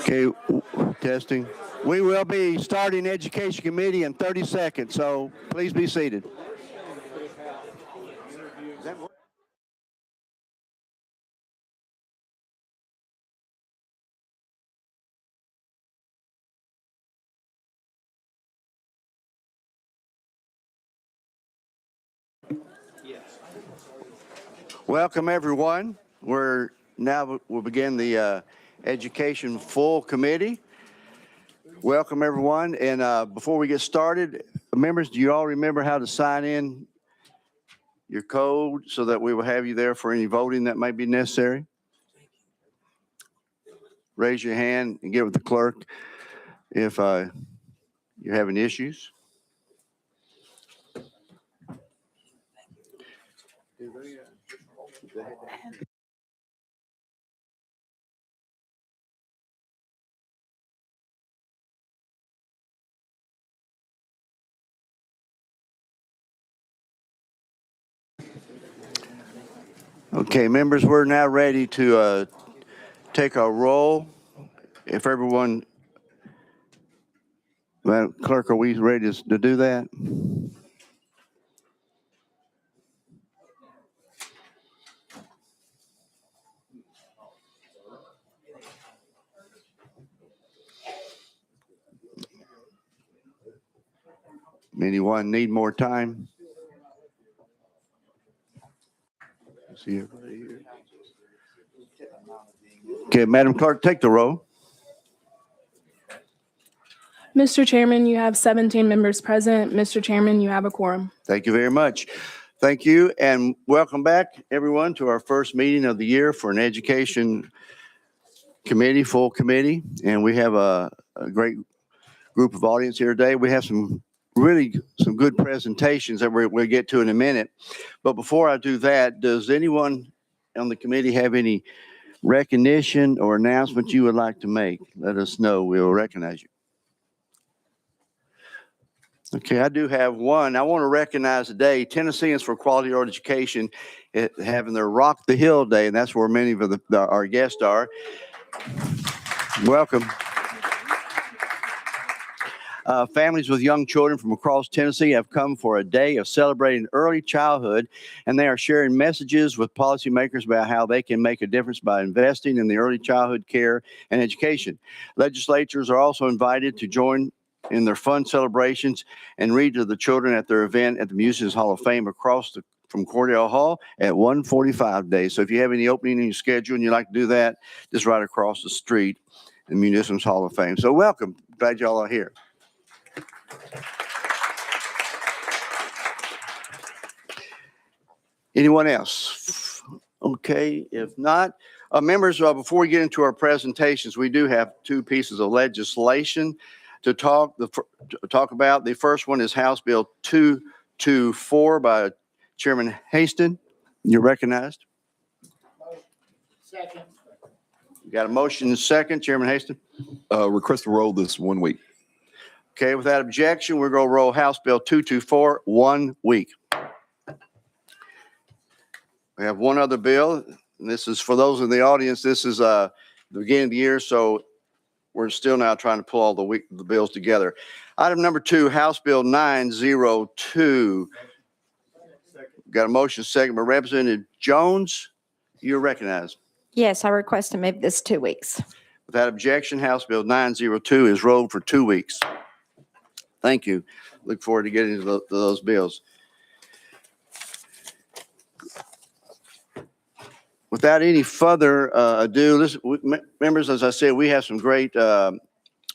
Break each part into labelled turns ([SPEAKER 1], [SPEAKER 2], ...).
[SPEAKER 1] Okay, testing. We will be starting Education Committee in 30 seconds, so please be seated. Welcome, everyone. We'll begin the Education Full Committee. Welcome, everyone. And before we get started, members, do you all remember how to sign in your code so that we will have you there for any voting that might be necessary? Raise your hand and get with the clerk if you're having issues. Okay, members, we're now ready to take our roll. If everyone, Madam Clerk, are we ready to do that? Anyone need more time? See everybody here. Okay, Madam Clerk, take the roll.
[SPEAKER 2] Mr. Chairman, you have 17 members present. Mr. Chairman, you have a quorum.
[SPEAKER 1] Thank you very much. Thank you, and welcome back, everyone, to our first meeting of the year for an Education Committee, full committee. And we have a great group of audience here today. We have some good presentations that we'll get to in a minute. But before I do that, does anyone on the committee have any recognition or announcement you would like to make? Let us know. We'll recognize you. Okay, I do have one. I want to recognize today Tennesseans for Quality Education having their Rock the Hill Day, and that's where many of our guests are. Welcome. Families with young children from across Tennessee have come for a day of celebrating early childhood, and they are sharing messages with policymakers about how they can make a difference by investing in the early childhood care and education. Legislators are also invited to join in their fun celebrations and read to the children at their event at the Museums Hall of Fame from Cordell Hall at 1:45 today. So if you have any opening in your schedule and you'd like to do that, just right across the street in the Museums Hall of Fame. So welcome. Glad y'all are here. Anyone else? Okay, if not, members, before we get into our presentations, we do have two pieces of legislation to talk about. The first one is House Bill 224 by Chairman Haston. You're recognized.
[SPEAKER 3] Second.
[SPEAKER 1] You got a motion and a second, Chairman Haston?
[SPEAKER 4] Request to roll this 1 week.
[SPEAKER 1] Okay, without objection, we're going to roll House Bill 224 1 week. We have one other bill, and this is for those in the audience. This is the beginning of the year, so we're still now trying to pull all the bills together. Item number 2, House Bill 902. Got a motion second by Representative Jones. You're recognized.
[SPEAKER 5] Yes, I request to move this 2 weeks.
[SPEAKER 1] Without objection, House Bill 902 is rolled for 2 weeks. Thank you. Look forward to getting to those bills. Without any further ado, members, as I said, we have some great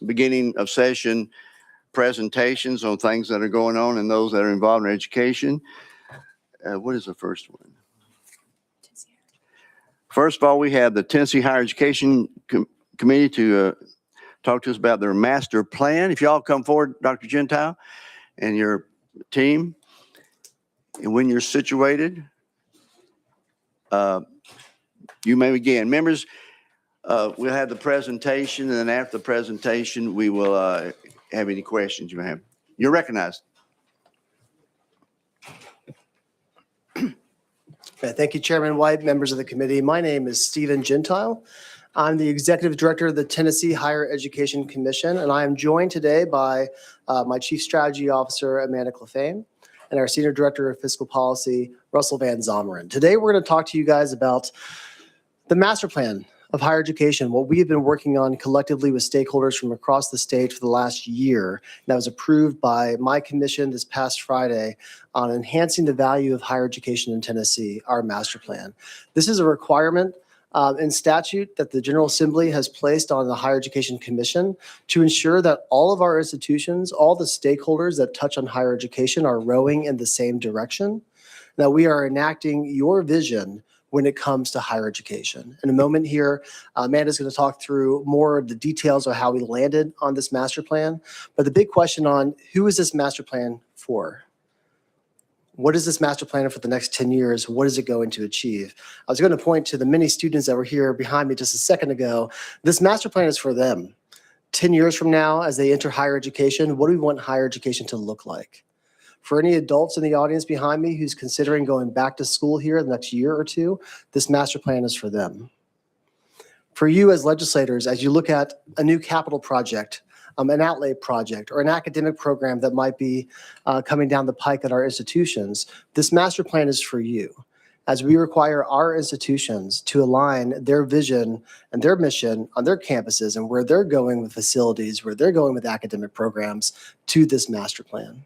[SPEAKER 1] beginning of session presentations on things that are going on and those that are involved in education. What is the first one? First of all, we have the Tennessee Higher Education Committee to talk to us about their master plan. If y'all come forward, Dr. Gentile and your team, and when you're situated, you may begin. Members, we'll have the presentation, and then after the presentation, we will have any questions you may have. You're recognized.
[SPEAKER 3] Thank you, Chairman White, members of the committee. My name is Stephen Gentile. I'm the Executive Director of the Tennessee Higher Education Commission, and I am joined today by my Chief Strategy Officer, Amanda Clefane, and our Senior Director of Fiscal Policy, Russell Van Zomeren. Today, we're going to talk to you guys about the master plan of higher education, what we have been working on collectively with stakeholders from across the state for the last year. That was approved by my commission this past Friday on enhancing the value of higher education in Tennessee, our master plan. This is a requirement in statute that the General Assembly has placed on the Higher Education Commission to ensure that all of our institutions, all the stakeholders that touch on higher education are rowing in the same direction, that we are enacting your vision when it comes to higher education. In a moment here, Amanda's going to talk through more of the details of how we landed on this master plan. But the big question on who is this master plan for? What is this master plan for the next 10 years? What is it going to achieve? I was going to point to the many students that were here behind me just a second ago. This master plan is for them. 10 years from now, as they enter higher education, what do we want higher education to look like? For any adults in the audience behind me who's considering going back to school here the next year or two, this master plan is for them. For you as legislators, as you look at a new capital project, an outlay project, or an academic program that might be coming down the pike at our institutions, this master plan is for you, as we require our institutions to align their vision and their mission on their campuses and where they're going with facilities, where they're going with academic programs to this master plan.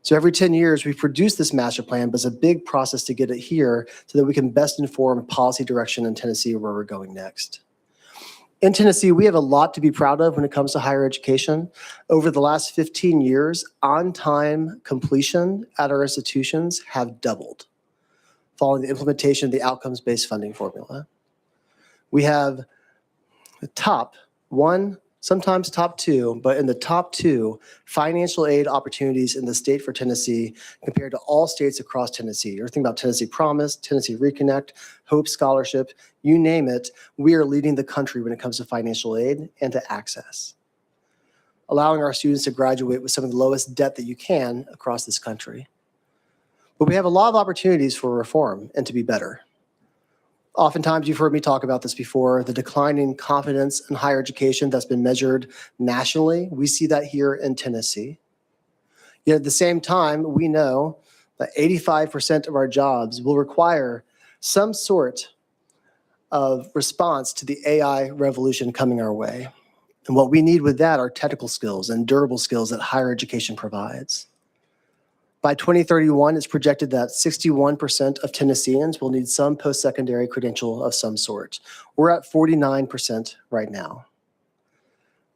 [SPEAKER 3] So every 10 years, we produce this master plan, but it's a big process to get it here so that we can best inform policy direction in Tennessee where we're going next. In Tennessee, we have a lot to be proud of when it comes to higher education. Over the last 15 years, on-time completion at our institutions have doubled following the implementation of the outcomes-based funding formula. We have the top one, sometimes top two, but in the top two financial aid opportunities in the state for Tennessee compared to all states across Tennessee. You're thinking about Tennessee Promise, Tennessee Reconnect, Hope Scholarship, you name it, we are leading the country when it comes to financial aid and to access, allowing our students to graduate with some of the lowest debt that you can across this country. But we have a lot of opportunities for reform and to be better. Oftentimes, you've heard me talk about this before, the declining confidence in higher education that's been measured nationally. We see that here in Tennessee. Yet at the same time, we know that 85% of our jobs will require some sort of response to the AI revolution coming our way. And what we need with that are technical skills and durable skills that higher education provides. By 2031, it's projected that 61% of Tennesseans will need some post-secondary credential of some sort. We're at 49% right now.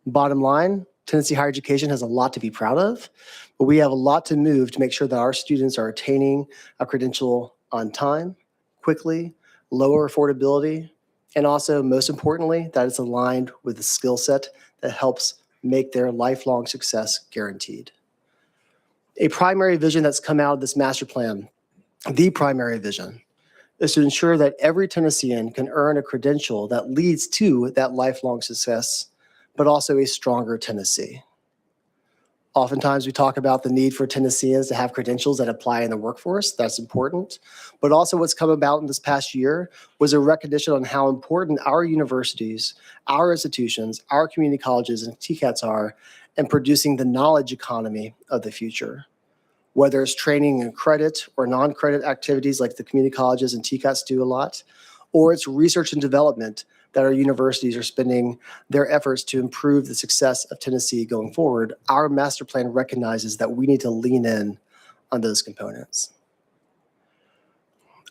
[SPEAKER 3] Bottom line, Tennessee higher education has a lot to be proud of, but we have a lot to move to make sure that our students are attaining a credential on time, quickly, lower affordability, and also, most importantly, that it's aligned with the skill set that helps make their lifelong success guaranteed. A primary vision that's come out of this master plan, the primary vision, is to ensure that every Tennessean can earn a credential that leads to that lifelong success, but also a stronger Tennessee. Oftentimes, we talk about the need for Tennesseans to have credentials that apply in the workforce. That's important. But also what's come about in this past year was a recognition on how important our universities, our institutions, our community colleges, and TCATs are in producing the knowledge economy of the future. Whether it's training and credit or non-credit activities like the community colleges and TCATs do a lot, or it's research and development that our universities are spending their efforts to improve the success of Tennessee going forward, our master plan recognizes that we need to lean in on those components.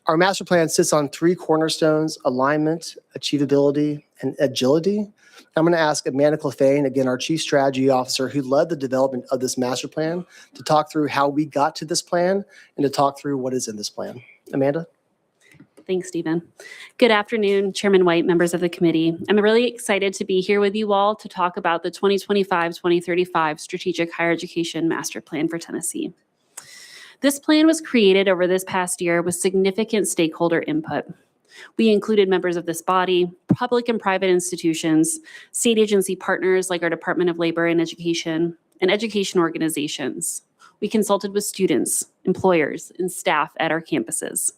[SPEAKER 3] Our master plan sits on three cornerstones: alignment, achievability, and agility. I'm going to ask Amanda Clefane, again, our Chief Strategy Officer, who led the development of this master plan, to talk through how we got to this plan and to talk through what is in this plan. Amanda?
[SPEAKER 6] Thanks, Stephen. Good afternoon, Chairman White, members of the committee. I'm really excited to be here with you all to talk about the 2025-2035 Strategic Higher Education Master Plan for Tennessee. This plan was created over this past year with significant stakeholder input. We included members of this body, public and private institutions, state agency partners like our Department of Labor and Education, and education organizations. We consulted with students, employers, and staff at our campuses.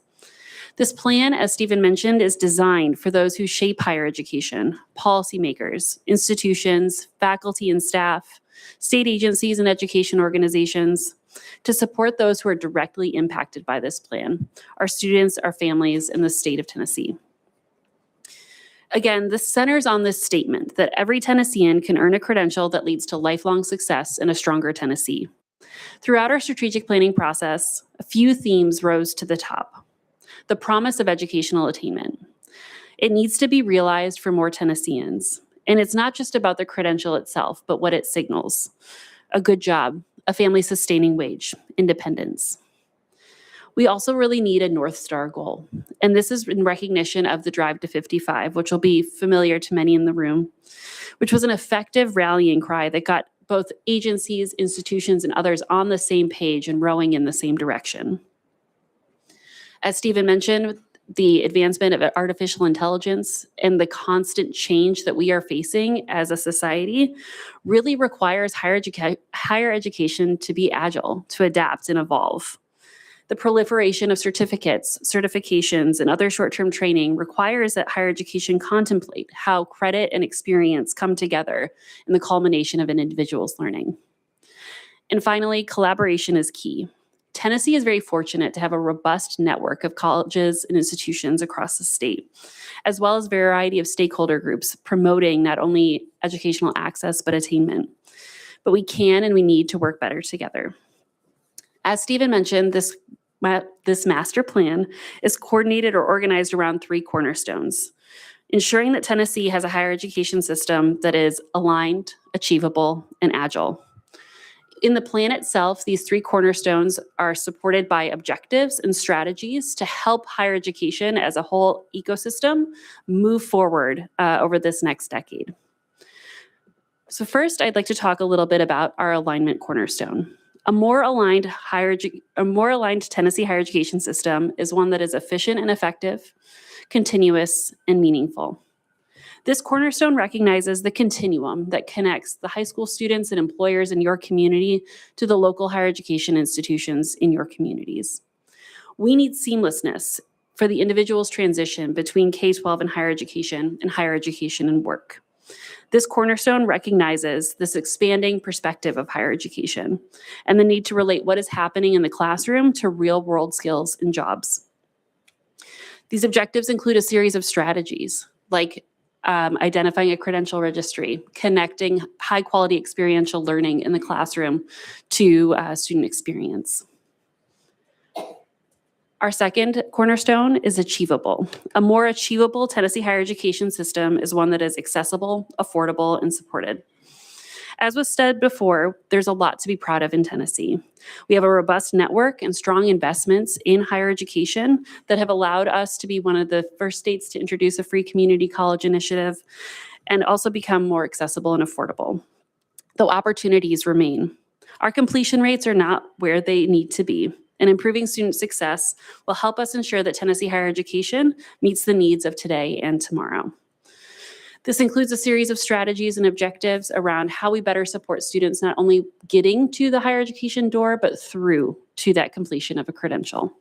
[SPEAKER 6] This plan, as Stephen mentioned, is designed for those who shape higher education, policymakers, institutions, faculty and staff, state agencies and education organizations, to support those who are directly impacted by this plan, our students, our families, and the state of Tennessee. Again, this centers on this statement that every Tennessean can earn a credential that leads to lifelong success and a stronger Tennessee. Throughout our strategic planning process, a few themes rose to the top. The promise of educational attainment. It needs to be realized for more Tennesseans. And it's not just about the credential itself, but what it signals. A good job, a family-sustaining wage, independence. We also really need a North Star goal. And this is in recognition of the Drive to 55, which will be familiar to many in the room, which was an effective rallying cry that got both agencies, institutions, and others on the same page and rowing in the same direction. As Stephen mentioned, the advancement of artificial intelligence and the constant change that we are facing as a society really requires higher education to be agile, to adapt and evolve. The proliferation of certificates, certifications, and other short-term training requires that higher education contemplate how credit and experience come together in the culmination of an individual's learning. And finally, collaboration is key. Tennessee is very fortunate to have a robust network of colleges and institutions across the state, as well as a variety of stakeholder groups promoting not only educational access, but attainment. But we can and we need to work better together. As Stephen mentioned, this master plan is coordinated or organized around 3 cornerstones, ensuring that Tennessee has a higher education system that is aligned, achievable, and agile. In the plan itself, these 3 cornerstones are supported by objectives and strategies to help higher education as a whole ecosystem move forward over this next decade. So first, I'd like to talk a little bit about our alignment cornerstone. A more aligned Tennessee higher education system is one that is efficient and effective, continuous, and meaningful. This cornerstone recognizes the continuum that connects the high school students and employers in your community to the local higher education institutions in your communities. We need seamlessness for the individual's transition between K-12 and higher education and work. This cornerstone recognizes this expanding perspective of higher education and the need to relate what is happening in the classroom to real-world skills and jobs. These objectives include a series of strategies like identifying a credential registry, connecting high-quality experiential learning in the classroom to student experience. Our second cornerstone is achievable. A more achievable Tennessee higher education system is one that is accessible, affordable, and supported. As was said before, there's a lot to be proud of in Tennessee. We have a robust network and strong investments in higher education that have allowed us to be one of the first states to introduce a free community college initiative and also become more accessible and affordable, though opportunities remain. Our completion rates are not where they need to be, and improving student success will help us ensure that Tennessee higher education meets the needs of today and tomorrow. This includes a series of strategies and objectives around how we better support students not only getting to the higher education door, but through to that completion of a credential.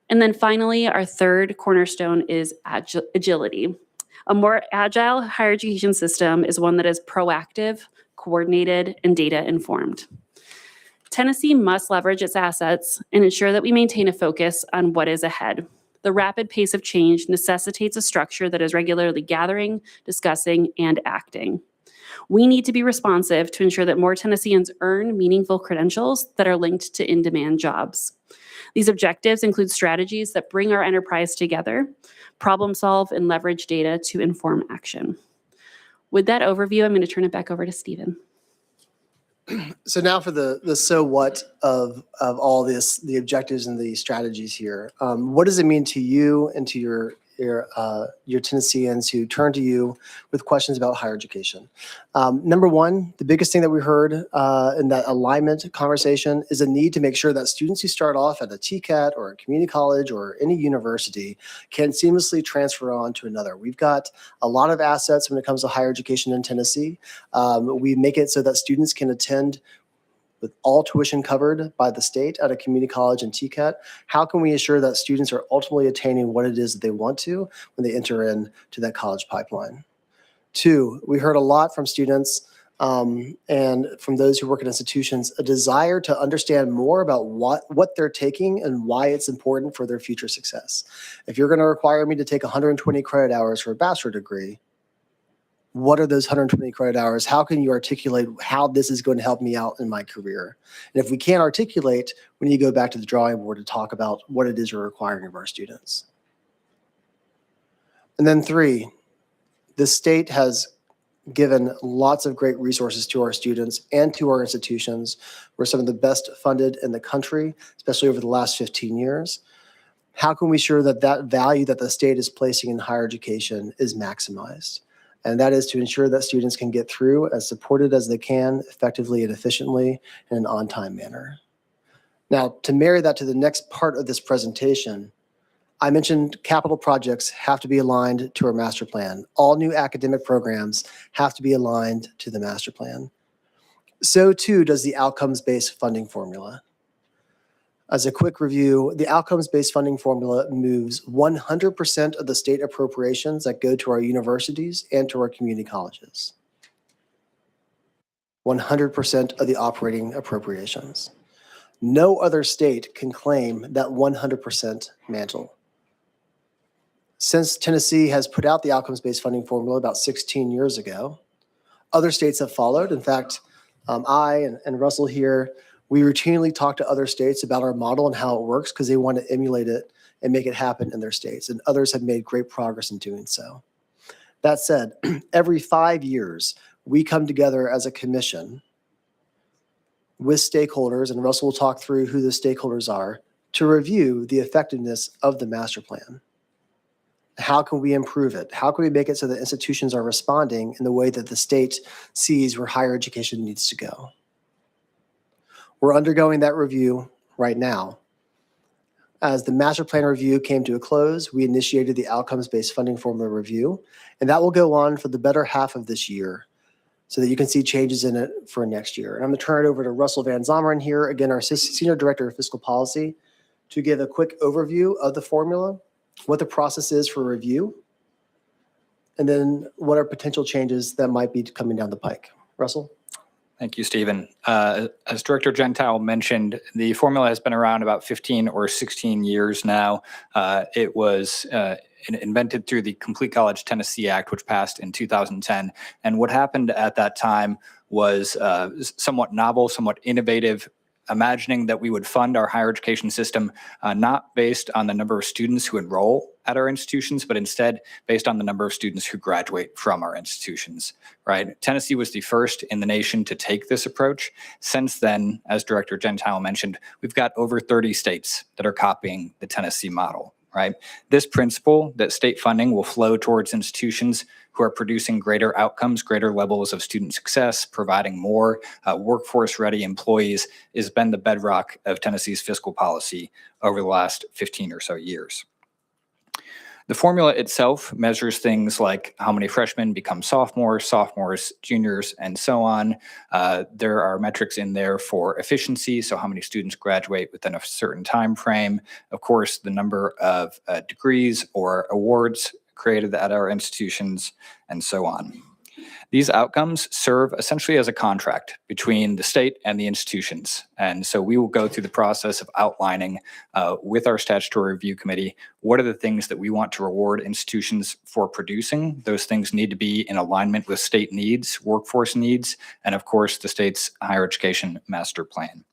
[SPEAKER 6] And then finally, our third cornerstone is agility. A more agile higher education system is one that is proactive, coordinated, and data informed. Tennessee must leverage its assets and ensure that we maintain a focus on what is ahead. The rapid pace of change necessitates a structure that is regularly gathering, discussing, and acting. We need to be responsive to ensure that more Tennesseans earn meaningful credentials that are linked to in-demand jobs. These objectives include strategies that bring our enterprise together, problem solve, and leverage data to inform action. With that overview, I'm going to turn it back over to Stephen.
[SPEAKER 3] So now for the so what of all this, the objectives and the strategies here. What does it mean to you and to your Tennesseans who turn to you with questions about higher education? Number one, the biggest thing that we heard in that alignment conversation is a need to make sure that students who start off at a TCAT or a community college or any university can seamlessly transfer on to another. We've got a lot of assets when it comes to higher education in Tennessee. We make it so that students can attend with all tuition covered by the state at a community college and TCAT, how can we ensure that students are ultimately attaining what it is that they want to when they enter into that college pipeline? 2, we heard a lot from students and from those who work in institutions, a desire to understand more about what they're taking and why it's important for their future success. If you're going to require me to take 120 credit hours for a bachelor degree, what are those 120 credit hours? How can you articulate how this is going to help me out in my career? And if we can't articulate, we need to go back to the drawing board to talk about what it is we're requiring of our students. And then 3, the state has given lots of great resources to our students and to our institutions. We're some of the best funded in the country, especially over the last 15 years. How can we ensure that that value that the state is placing in higher education is maximized? And that is to ensure that students can get through as supported as they can, effectively and efficiently, in an on-time manner. Now, to marry that to the next part of this presentation, I mentioned capital projects have to be aligned to our master plan. All new academic programs have to be aligned to the master plan. So too does the outcomes-based funding formula. As a quick review, the outcomes-based funding formula moves 100% of the state appropriations that go to our universities and to our community colleges. 100% of the operating appropriations. No other state can claim that 100% mantle. Since Tennessee has put out the outcomes-based funding formula about 16 years ago, other states have followed. In fact, I and Russell here, we routinely talk to other states about our model and how it works because they want to emulate it and make it happen in their states. And others have made great progress in doing so. That said, every 5 years, we come together as a commission with stakeholders, and Russell will talk through who the stakeholders are, to review the effectiveness of the master plan. How can we improve it? How can we make it so that institutions are responding in the way that the state sees where higher education needs to go? We're undergoing that review right now. As the master plan review came to a close, we initiated the outcomes-based funding formula review, and that will go on for the better half of this year so that you can see changes in it for next year. And I'm going to turn it over to Russell Van Zomeren here, again, our Senior Director of Fiscal Policy, to give a quick overview of the formula, what the process is for review, and then what are potential changes that might be coming down the pike. Russell?
[SPEAKER 7] Thank you, Stephen. As Director Gentile mentioned, the formula has been around about 15 or 16 years now. It was invented through the Complete College Tennessee Act, which passed in 2010. And what happened at that time was somewhat novel, somewhat innovative, imagining that we would fund our higher education system not based on the number of students who enroll at our institutions, but instead based on the number of students who graduate from our institutions, right? Tennessee was the first in the nation to take this approach. Since then, as Director Gentile mentioned, we've got over 30 states that are copying the Tennessee model, right? This principle that state funding will flow towards institutions who are producing greater outcomes, greater levels of student success, providing more workforce-ready employees has been the bedrock of Tennessee's fiscal policy over the last 15 or so years. The formula itself measures things like how many freshmen become sophomores, juniors, and so on. There are metrics in there for efficiency, so how many students graduate within a certain time frame. Of course, the number of degrees or awards created at our institutions, and so on. These outcomes serve essentially as a contract between the state and the institutions. And so we will go through the process of outlining with our statutory review committee, what are the things that we want to reward institutions for producing. Those things need to be in alignment with state needs, workforce needs, and of course, the state's higher education master plan.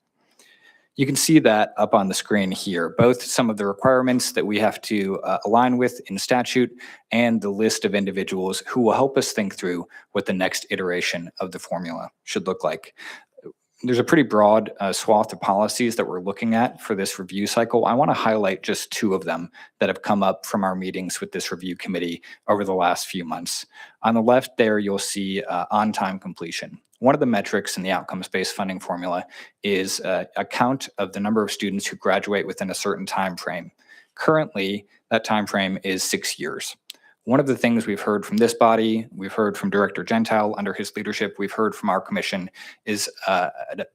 [SPEAKER 7] You can see that up on the screen here, both some of the requirements that we have to align with in statute and the list of individuals who will help us think through what the next iteration of the formula should look like. There's a pretty broad swath of policies that we're looking at for this review cycle. I want to highlight just two of them that have come up from our meetings with this review committee over the last few months. On the left there, you'll see on-time completion. One of the metrics in the outcomes-based funding formula is a count of the number of students who graduate within a certain time frame. Currently, that time frame is 6 years. One of the things we've heard from this body, we've heard from Director Gentile under his leadership, we've heard from our commission is a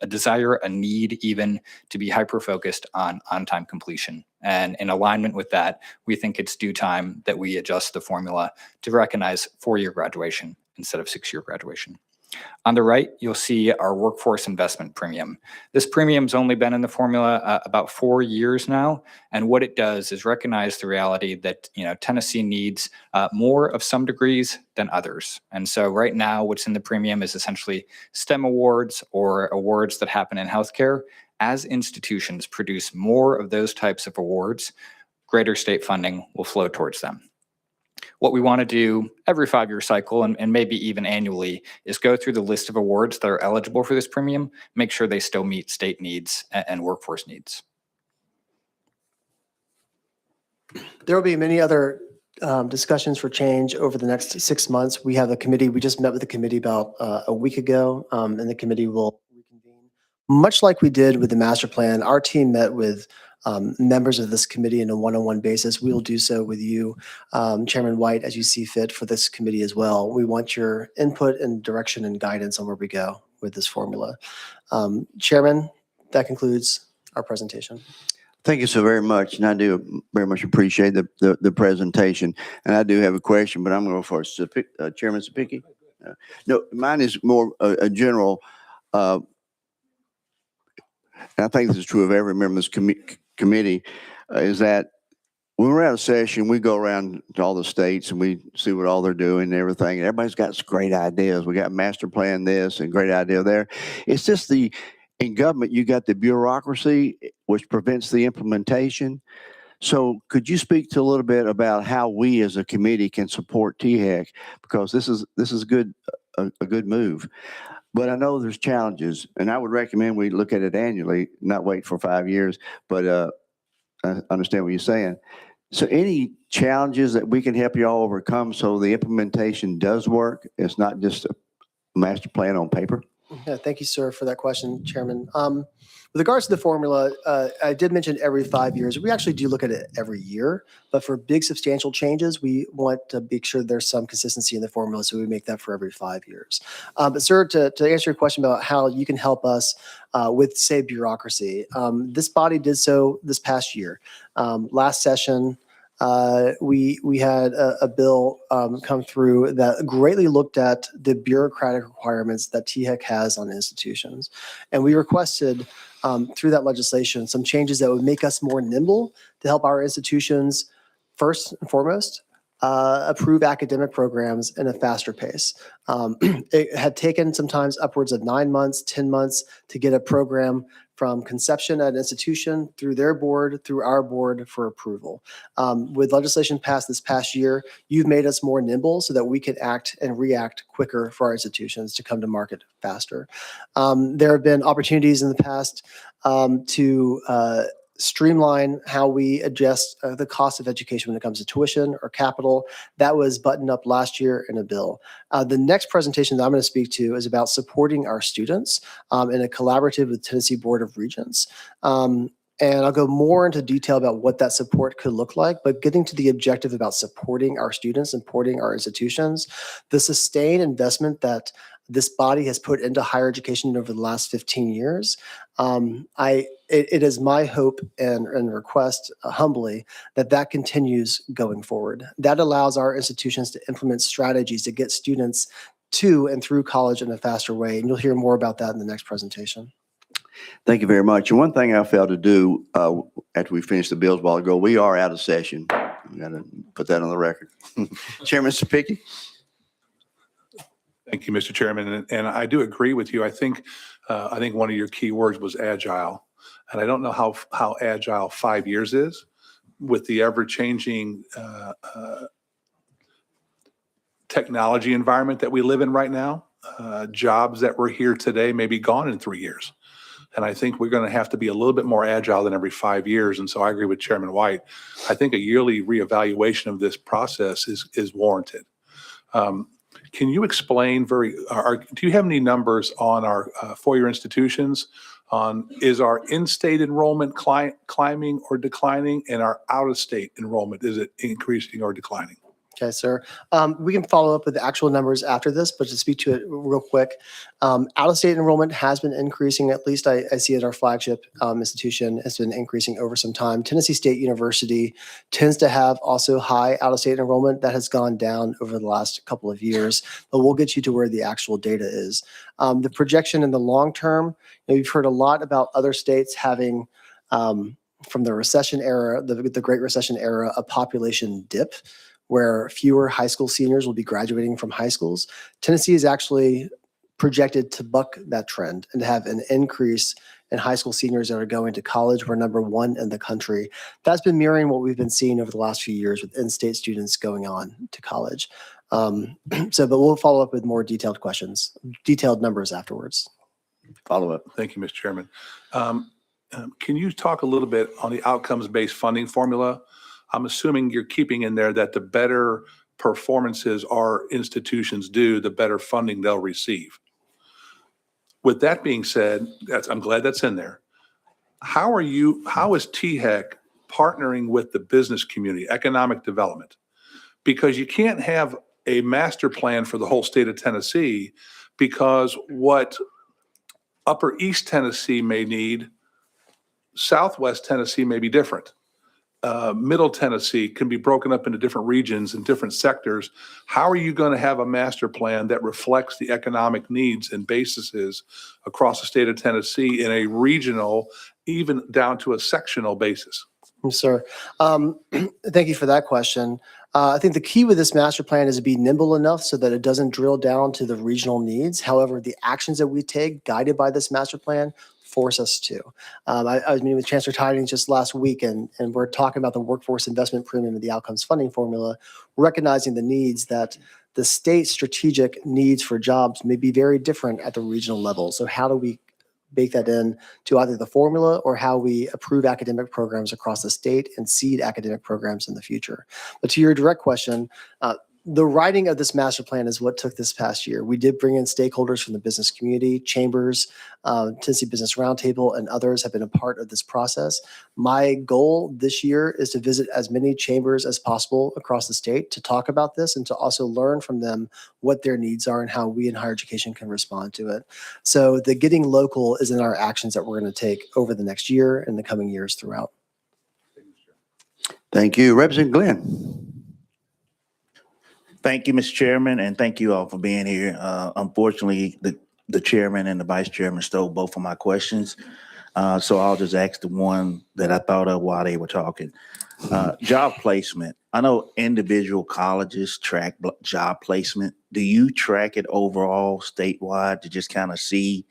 [SPEAKER 7] desire, a need even to be hyper-focused on on-time completion. And in alignment with that, we think it's due time that we adjust the formula to recognize 4-year graduation instead of 6-year graduation. On the right, you'll see our workforce investment premium. This premium's only been in the formula about 4 years now, and what it does is recognize the reality that Tennessee needs more of some degrees than others. And so right now, what's in the premium is essentially STEM awards or awards that happen in healthcare. As institutions produce more of those types of awards, greater state funding will flow towards them. What we want to do every 5-year cycle and maybe even annually is go through the list of awards that are eligible for this premium, make sure they still meet state needs and workforce needs.
[SPEAKER 3] There will be many other discussions for change over the next 6 months. We have a committee. We just met with the committee about a week ago, and the committee will reconvene. Much like we did with the master plan, our team met with members of this committee in a one-on-one basis. We will do so with you, Chairman White, as you see fit for this committee as well. We want your input and direction and guidance on where we go with this formula. Chairman, that concludes our presentation.
[SPEAKER 1] Thank you so very much, and I do very much appreciate the presentation. And I do have a question, but I'm going to go for Chairman Cepicky. No, mine is more a general. And I think this is true of every member of this committee, is that when we're out of session, we go around to all the states and we see what all they're doing and everything. And everybody's got some great ideas. We got master plan this and great idea there. It's just in government, you got the bureaucracy, which prevents the implementation. So could you speak to a little bit about how we as a committee can support THEC? Because this is a good move. But I know there's challenges, and I would recommend we look at it annually, not wait for 5 years. But I understand what you're saying. So any challenges that we can help you all overcome so the implementation does work? It's not just a master plan on paper?
[SPEAKER 3] Yeah, thank you, sir, for that question, Chairman. With regards to the formula, I did mention every 5 years. We actually do look at it every year, but for big substantial changes, we want to make sure there's some consistency in the formula, so we make that for every 5 years. But sir, to answer your question about how you can help us with, say, bureaucracy, this body did so this past year. Last session, we had a bill come through that greatly looked at the bureaucratic requirements that THEC has on institutions. And we requested through that legislation some changes that would make us more nimble to help our institutions, first and foremost, approve academic programs in a faster pace. It had taken sometimes upwards of 9 months, 10 months to get a program from conception at an institution through their board, through our board for approval. With legislation passed this past year, you've made us more nimble so that we can act and react quicker for our institutions to come to market faster. There have been opportunities in the past to streamline how we adjust the cost of education when it comes to tuition or capital. That was buttoned up last year in a bill. The next presentation that I'm going to speak to is about supporting our students in a collaborative with Tennessee Board of Regents. And I'll go more into detail about what that support could look like, but getting to the objective about supporting our students, supporting our institutions, the sustained investment that this body has put into higher education over the last 15 years. It is my hope and request humbly that continues going forward. That allows our institutions to implement strategies to get students to and through college in a faster way. And you'll hear more about that in the next presentation.
[SPEAKER 1] Thank you very much. And one thing I failed to do after we finished the bills a while ago, we are out of session. We got to put that on the record. Chairman Cepicky.
[SPEAKER 8] Thank you, Mr. Chairman. And I do agree with you. I think one of your key words was agile. And I don't know how agile 5 years is with the ever-changing technology environment that we live in right now. Jobs that were here today may be gone in 3 years. And I think we're going to have to be a little bit more agile than every 5 years. And so I agree with Chairman White. I think a yearly reevaluation of this process is warranted. Can you explain do you have any numbers on our four-year institutions on is our in-state enrollment climbing or declining, and our out-of-state enrollment, is it increasing or declining?
[SPEAKER 3] Okay, sir. We can follow up with the actual numbers after this, but to speak to it real quick, out-of-state enrollment has been increasing. At least I see at our flagship institution has been increasing over some time. Tennessee State University tends to have also high out-of-state enrollment that has gone down over the last couple of years, but we'll get you to where the actual data is. The projection in the long term, you've heard a lot about other states having from the recession era, the Great Recession era, a population dip where fewer high school seniors will be graduating from high schools. Tennessee is actually projected to buck that trend and to have an increase in high school seniors that are going to college. We're number one in the country. That's been mirroring what we've been seeing over the last few years with in-state students going on to college. But we'll follow up with more detailed questions, detailed numbers afterwards.
[SPEAKER 1] Follow up.
[SPEAKER 8] Thank you, Mr. Chairman. Can you talk a little bit on the outcomes-based funding formula? I'm assuming you're keeping in there that the better performances our institutions do, the better funding they'll receive. With that being said, I'm glad that's in there. How is THEC partnering with the business community, economic development? Because you can't have a master plan for the whole state of Tennessee, because what Upper East Tennessee may need, Southwest Tennessee may be different. Middle Tennessee can be broken up into different regions and different sectors. How are you going to have a master plan that reflects the economic needs and bases across the state of Tennessee in a regional, even down to a sectional basis?
[SPEAKER 3] Yes, sir. Thank you for that question. I think the key with this master plan is to be nimble enough so that it doesn't drill down to the regional needs. However, the actions that we take guided by this master plan force us to. I was meeting with Chancellor Tidings just last week, and we're talking about the workforce investment premium and the outcomes funding formula, recognizing the needs that the state's strategic needs for jobs may be very different at the regional level. So how do we bake that in to either the formula or how we approve academic programs across the state and seed academic programs in the future? But to your direct question, the writing of this master plan is what took this past year. We did bring in stakeholders from the business community, chambers, Tennessee Business Roundtable, and others have been a part of this process. My goal this year is to visit as many chambers as possible across the state to talk about this and to also learn from them what their needs are and how we in higher education can respond to it. So the getting local is in our actions that we're going to take over the next year and the coming years throughout.
[SPEAKER 1] Thank you. Representative Glenn.
[SPEAKER 9] Thank you, Mr. Chairman, and thank you all for being here. Unfortunately, the chairman and the vice chairman stole both of my questions. So I'll just ask the one that I thought of while they were talking. Job placement. I know individual colleges track job placement. Do you track it overall statewide to just kind of see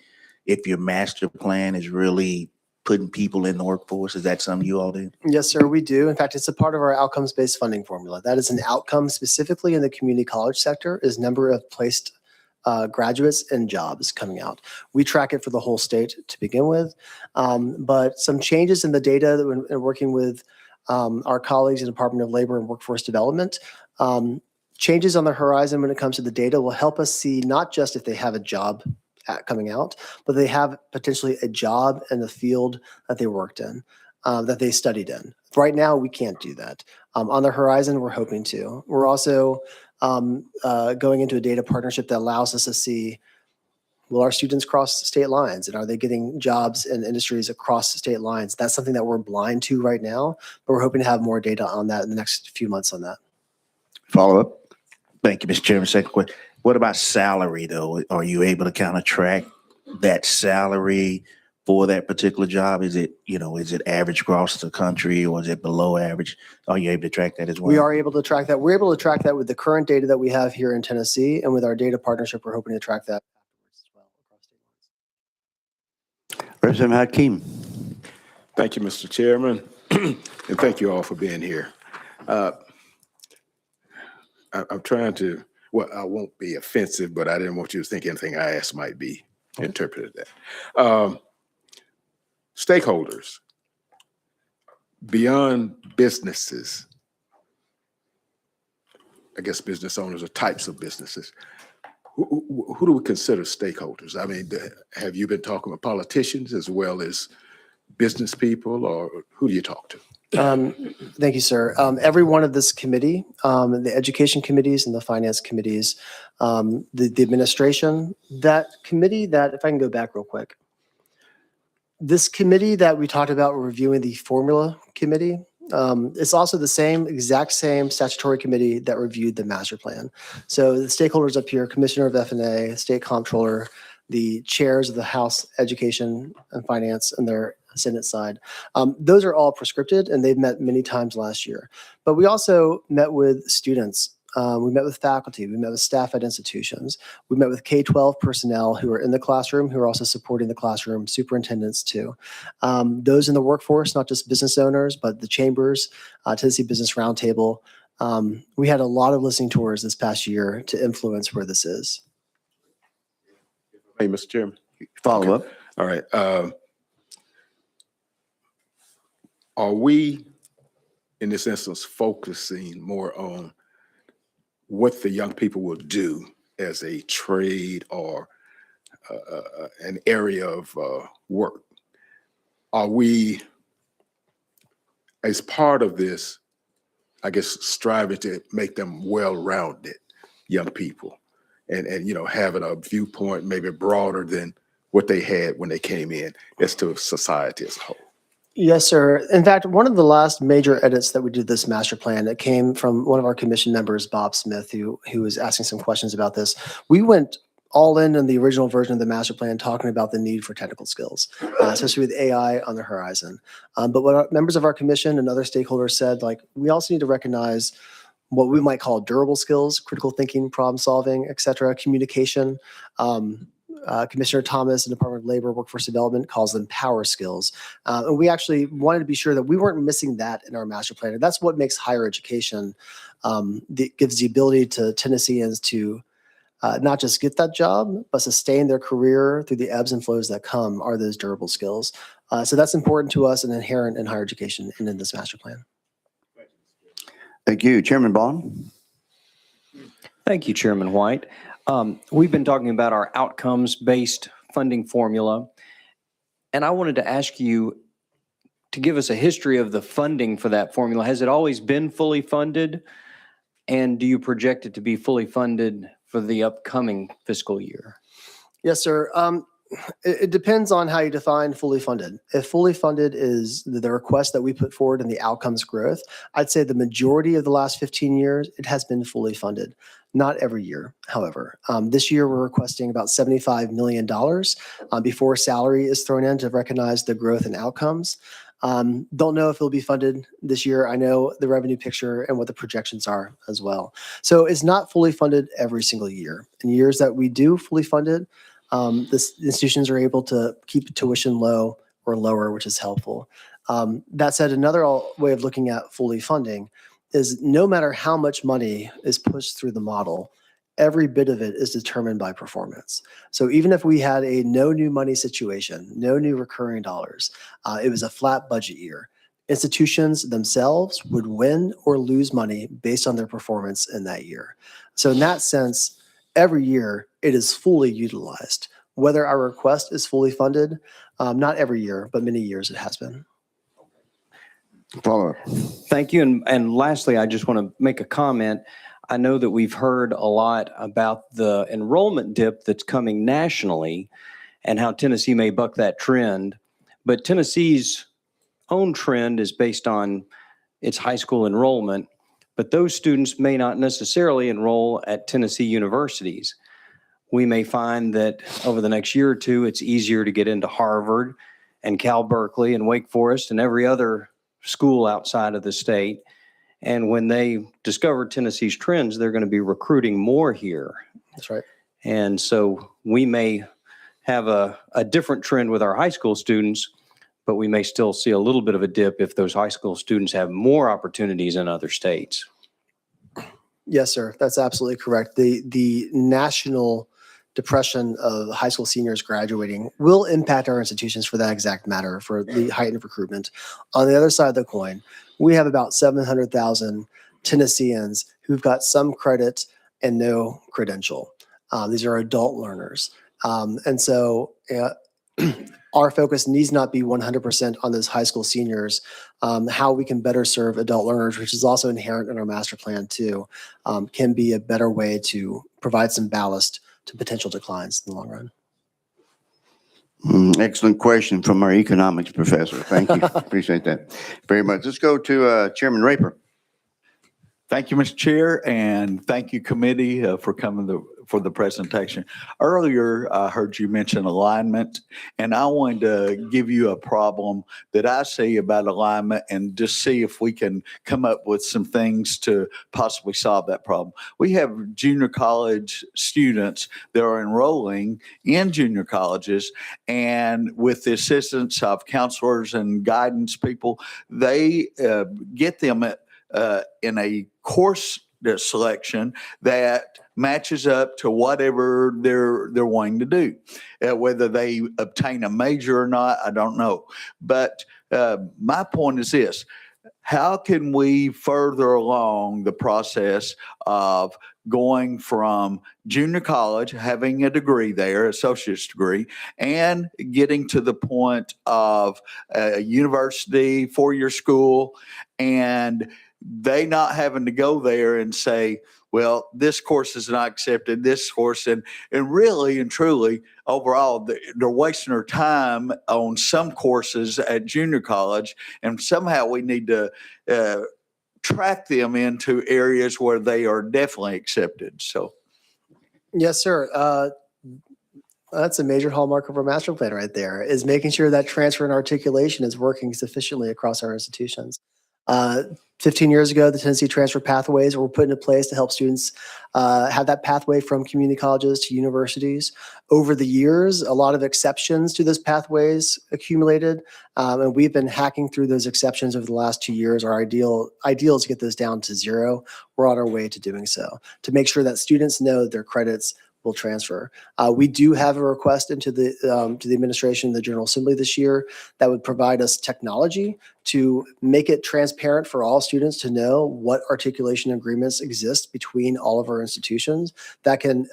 [SPEAKER 9] if your master plan is really putting people in the workforce? Is that something you all do?
[SPEAKER 3] Yes, sir, we do. In fact, it's a part of our outcomes-based funding formula. That is an outcome specifically in the community college sector is number of placed graduates and jobs coming out. We track it for the whole state to begin with, but some changes in the data that we're working with our colleagues in the Department of Labor and Workforce Development, changes on the horizon when it comes to the data will help us see not just if they have a job coming out, but they have potentially a job in the field that they worked in, that they studied in. Right now, we can't do that. On the horizon, we're hoping to. We're also going into a data partnership that allows us to see, will our students cross state lines, and are they getting jobs in industries across state lines? That's something that we're blind to right now, but we're hoping to have more data on that in the next few months on that.
[SPEAKER 1] Follow up.
[SPEAKER 9] Thank you, Mr. Chairman. Second question. What about salary, though? Are you able to kind of track that salary for that particular job? Is it average across the country, or is it below average? Are you able to track that as well?
[SPEAKER 3] We are able to track that. We're able to track that with the current data that we have here in Tennessee, and with our data partnership, we're hoping to track that as well across state lines.
[SPEAKER 1] Representative Hakeem.
[SPEAKER 10] Thank you, Mr. Chairman, and thank you all for being here. I'm trying to, well, I won't be offensive, but I didn't want you to think anything I asked might be interpreted that. Stakeholders, beyond businesses, I guess business owners or types of businesses, who do we consider stakeholders? I mean, have you been talking with politicians as well as business people, or who do you talk to?
[SPEAKER 3] Thank you, sir. Every one of this committee, the education committees and the finance committees, the administration, that committee that, if I can go back real quick, this committee that we talked about reviewing the formula committee, it's also the exact same statutory committee that reviewed the master plan. So the stakeholders up here, Commissioner of F&A, State Comptroller, the chairs of the House Education and Finance and their Senate side. Those are all prescripted and they've met many times last year. But we also met with students. We met with faculty. We met with staff at institutions. We met with K-12 personnel who are in the classroom, who are also supporting the classroom, superintendents too. Those in the workforce, not just business owners, but the chambers, Tennessee Business Roundtable. We had a lot of listening tours this past year to influence where this is.
[SPEAKER 10] Hey, Mr. Chairman.
[SPEAKER 1] Follow up.
[SPEAKER 10] All right. Are we, in this instance, focusing more on what the young people will do as a trade or an area of work? Are we, as part of this, I guess, striving to make them well-rounded young people and you know, having a viewpoint maybe broader than what they had when they came in as to society as a whole?
[SPEAKER 3] Yes, sir. In fact, one of the last major edits that we did this master plan, it came from one of our commission members, Bob Smith, who was asking some questions about this. We went all in the original version of the master plan, talking about the need for technical skills, especially with AI on the horizon. But what members of our commission and other stakeholders said, like, we also need to recognize what we might call durable skills, critical thinking, problem solving, et cetera, communication. Commissioner Thomas in the Department of Labor Workforce Development calls them power skills. And we actually wanted to be sure that we weren't missing that in our master plan. And that's what makes higher education, gives the ability to Tennesseans to not just get that job, but sustain their career through the ebbs and flows that come are those durable skills. So that's important to us and inherent in higher education and in this master plan.
[SPEAKER 1] Thank you. Chairman Bond.
[SPEAKER 11] Thank you, Chairman White. We've been talking about our outcomes-based funding formula, and I wanted to ask you to give us a history of the funding for that formula. Has it always been fully funded, and do you project it to be fully funded for the upcoming fiscal year?
[SPEAKER 3] Yes, sir. It depends on how you define fully funded. If fully funded is the request that we put forward in the outcomes growth, I'd say the majority of the last 15 years, it has been fully funded. Not every year, however. This year, we're requesting about $75 million before salary is thrown in to recognize the growth in outcomes. Don't know if it'll be funded this year. I know the revenue picture and what the projections are as well. So it's not fully funded every single year. In years that we do fully funded, the institutions are able to keep tuition low or lower, which is helpful. That said, another way of looking at fully funding is no matter how much money is pushed through the model, every bit of it is determined by performance. So even if we had a no new money situation, no new recurring dollars, it was a flat budget year, institutions themselves would win or lose money based on their performance in that year. So in that sense, every year it is fully utilized. Whether our request is fully funded, not every year, but many years it has been.
[SPEAKER 1] Follow up.
[SPEAKER 11] Thank you. And lastly, I just want to make a comment. I know that we've heard a lot about the enrollment dip that's coming nationally and how Tennessee may buck that trend. But Tennessee's own trend is based on its high school enrollment, but those students may not necessarily enroll at Tennessee universities. We may find that over the next year or two, it's easier to get into Harvard and Cal Berkeley and Wake Forest and every other school outside of the state. And when they discover Tennessee's trends, they're going to be recruiting more here.
[SPEAKER 3] That's right.
[SPEAKER 11] And so we may have a different trend with our high school students, but we may still see a little bit of a dip if those high school students have more opportunities in other states.
[SPEAKER 3] Yes, sir. That's absolutely correct. The national depression of high school seniors graduating will impact our institutions for that exact matter, for the heightened recruitment. On the other side of the coin, we have about 700,000 Tennesseans who've got some credit and no credential. These are adult learners. And so our focus needs not be 100% on those high school seniors. How we can better serve adult learners, which is also inherent in our master plan too, can be a better way to provide some ballast to potential declines in the long run.
[SPEAKER 1] Excellent question from our economics professor. Thank you. Appreciate that very much. Let's go to Chairman Raper.
[SPEAKER 12] Thank you, Mr. Chair, and thank you, committee, for coming for the presentation. Earlier, I heard you mention alignment, and I wanted to give you a problem that I see about alignment and just see if we can come up with some things to possibly solve that problem. We have junior college students that are enrolling in junior colleges, and with the assistance of counselors and guidance people, they get them in a course selection that matches up to whatever they're wanting to do. Whether they obtain a major or not, I don't know. But my point is this: how can we further along the process of going from junior college, having a degree there, associate's degree, and getting to the point of a university, four-year school, and they not having to go there and say, well, this course is not accepted, this course, and really and truly, overall, they're wasting their time on some courses at junior college, and somehow we need to track them into areas where they are definitely accepted. So,
[SPEAKER 3] Yes, sir. That's a major hallmark of our master plan right there, is making sure that transfer and articulation is working sufficiently across our institutions. 15 years ago, the Tennessee transfer pathways were put into place to help students have that pathway from community colleges to universities. Over the years, a lot of exceptions to those pathways accumulated, and we've been hacking through those exceptions over the last 2 years. Our ideal is to get those down to zero. We're on our way to doing so, to make sure that students know their credits will transfer. We do have a request into the to the administration, the General Assembly this year, that would provide us technology to make it transparent for all students to know what articulation agreements exist between all of our institutions that can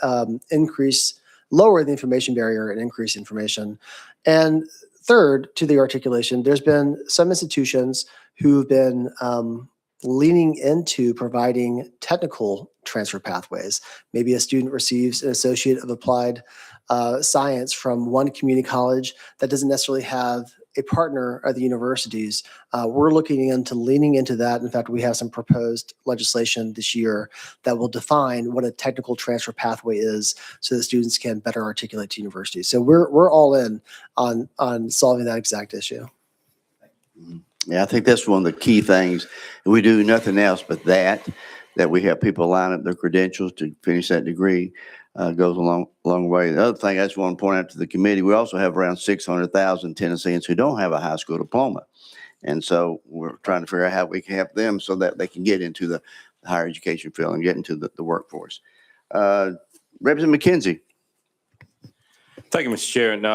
[SPEAKER 3] lower the information barrier and increase information. And third, to the articulation, there's been some institutions who've been leaning into providing technical transfer pathways. Maybe a student receives an Associate of Applied Science from one community college that doesn't necessarily have a partner at the universities. We're looking into leaning into that. In fact, we have some proposed legislation this year that will define what a technical transfer pathway is so that students can better articulate to universities. So we're all in on solving that exact issue.
[SPEAKER 1] Yeah, I think that's one of the key things. We do nothing else but that we have people line up their credentials to finish that degree. Goes a long way. The other thing I just want to point out to the committee, we also have around 600,000 Tennesseans who don't have a high school diploma. And so we're trying to figure out how we can help them so that they can get into the higher education field and get into the workforce. Representative McKenzie.
[SPEAKER 13] Thank you, Mr. Chair. And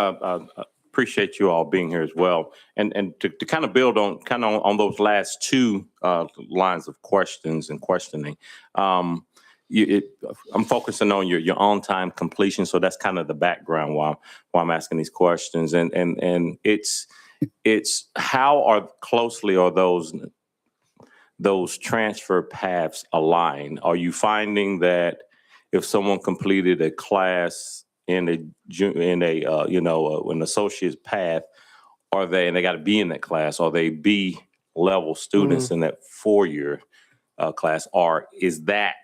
[SPEAKER 13] appreciate you all being here as well. And to kind of build on those last two lines of questions and questioning, I'm focusing on your on-time completion. So that's kind of the background why I'm asking these questions. And it's how closely are those transfer paths aligned? Are you finding that if someone completed a class in an associate's path, and they got to be in that class, are they B level students in that 4-year class, or is that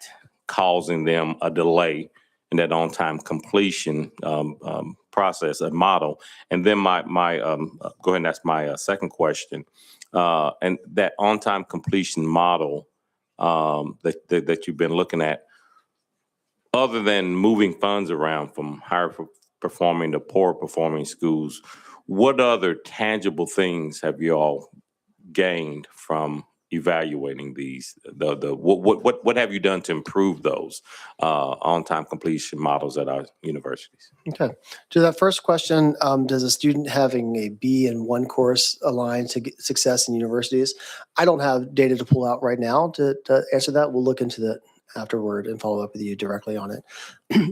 [SPEAKER 13] causing them a delay in that on-time completion process, a model? And then my go ahead and ask my second question. And that on-time completion model that you've been looking at, other than moving funds around from higher performing to poor performing schools, what other tangible things have you all gained from evaluating these? What have you done to improve those on-time completion models at our universities?
[SPEAKER 3] Okay. To that first question, does a student having a B in one course align to get success in universities? I don't have data to pull out right now to answer that. We'll look into that afterward and follow up with you directly on it.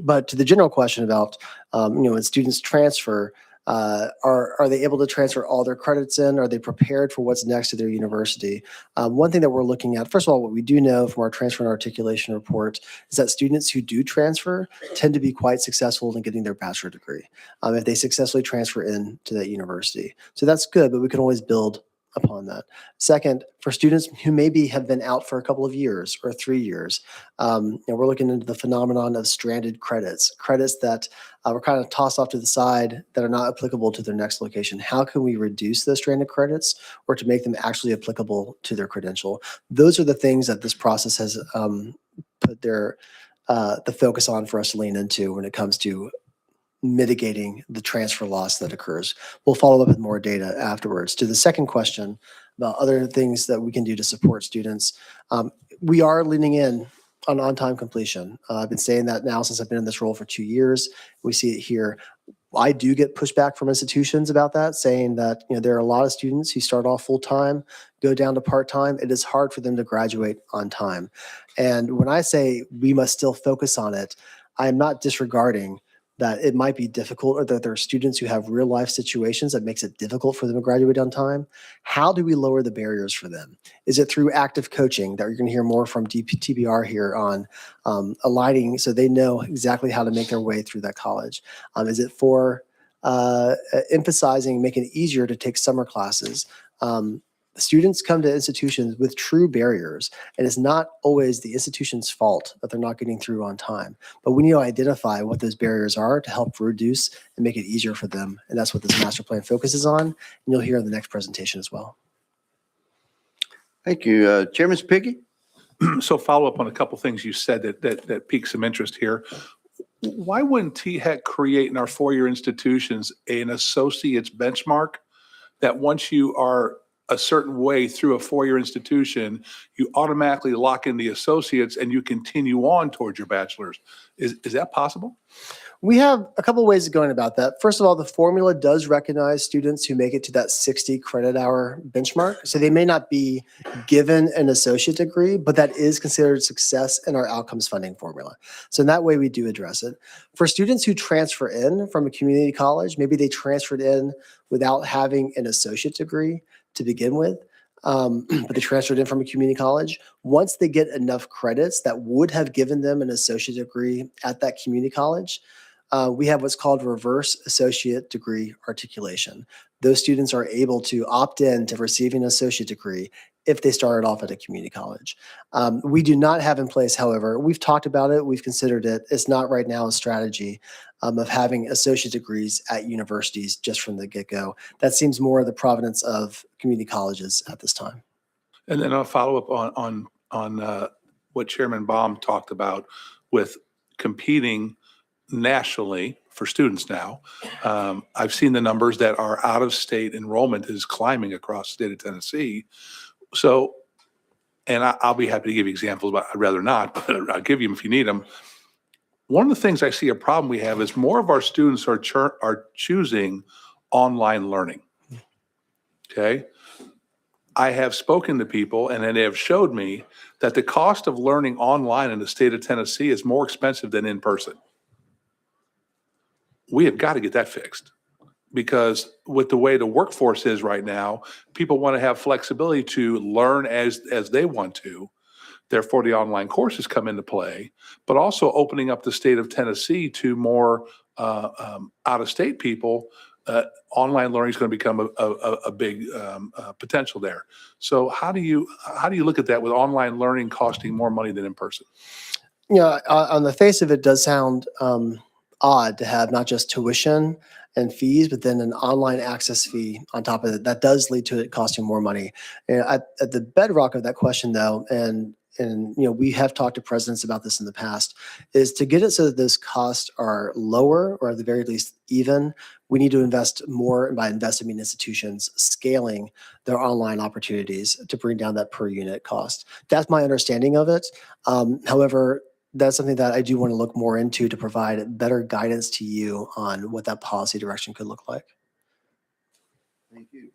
[SPEAKER 3] But to the general question about, when students transfer, Are they able to transfer all their credits in? Are they prepared for what's next to their university? One thing that we're looking at, first of all, what we do know from our transfer and articulation report is that students who do transfer tend to be quite successful in getting their bachelor degree if they successfully transfer in to that university. So that's good, but we can always build upon that. Second, for students who maybe have been out for a couple of years or 3 years, we're looking into the phenomenon of stranded credits that were kind of tossed off to the side that are not applicable to their next location. How can we reduce those stranded credits or to make them actually applicable to their credential? Those are the things that this process has put the focus on for us to lean into when it comes to mitigating the transfer loss that occurs. We'll follow up with more data afterwards. To the second question about other things that we can do to support students, we are leaning in on on-time completion. I've been saying that now since I've been in this role for 2 years. We see it here. I do get pushback from institutions about that, saying that there are a lot of students who start off full-time, go down to part-time. It is hard for them to graduate on time. And when I say we must still focus on it, I am not disregarding that it might be difficult or that there are students who have real life situations that makes it difficult for them to graduate on time. How do we lower the barriers for them? Is it through active coaching that you're going to hear more from TBR here on aligning so they know exactly how to make their way through that college? Is it for emphasizing, making it easier to take summer classes? Students come to institutions with true barriers, and it's not always the institution's fault that they're not getting through on time. But we need to identify what those barriers are to help reduce and make it easier for them. And that's what this master plan focuses on. And you'll hear in the next presentation as well.
[SPEAKER 1] Thank you. Chairman Piggy?
[SPEAKER 8] So follow up on a couple things you said that piqued some interest here. Why wouldn't THEC create in our four-year institutions an associate's benchmark that once you are a certain way through a four-year institution, you automatically lock in the associates and you continue on towards your bachelor's? Is that possible?
[SPEAKER 3] We have a couple ways of going about that. First of all, the formula does recognize students who make it to that 60 credit hour benchmark. So they may not be given an associate degree, but that is considered success in our outcomes funding formula. So in that way, we do address it. For students who transfer in from a community college, maybe they transferred in without having an associate degree to begin with, but they transferred in from a community college. Once they get enough credits that would have given them an associate degree at that community college, we have what's called reverse associate degree articulation. Those students are able to opt in to receiving an associate degree if they started off at a community college. We do not have in place, however, we've talked about it, we've considered it. It's not right now a strategy of having associate degrees at universities just from the get-go. That seems more the provenance of community colleges at this time.
[SPEAKER 8] And then I'll follow up on what Chairman Baum talked about with competing nationally for students now. I've seen the numbers that our out-of-state enrollment is climbing across the state of Tennessee. So, and I'll be happy to give you examples, but I'd rather not, but I'll give you them if you need them. One of the things I see a problem we have is more of our students are choosing online learning. Okay. I have spoken to people and then they have showed me that the cost of learning online in the state of Tennessee is more expensive than in person. We have got to get that fixed because with the way the workforce is right now, people want to have flexibility to learn as they want to. Therefore, the online courses come into play, but also opening up the state of Tennessee to more out-of-state people. Online learning is going to become a big potential there. So, how do you look at that with online learning costing more money than in person?
[SPEAKER 3] On the face of it, does sound odd to have not just tuition and fees, but then an online access fee on top of it. That does lead to it costing more money. At the bedrock of that question, though, and we have talked to presidents about this in the past, is to get it so that those costs are lower or at the very least even, we need to invest more, and by invest I mean institutions scaling their online opportunities to bring down that per unit cost. That's my understanding of it. However, that's something that I do want to look more into to provide better guidance to you on what that policy direction could look like.
[SPEAKER 1] Thank you.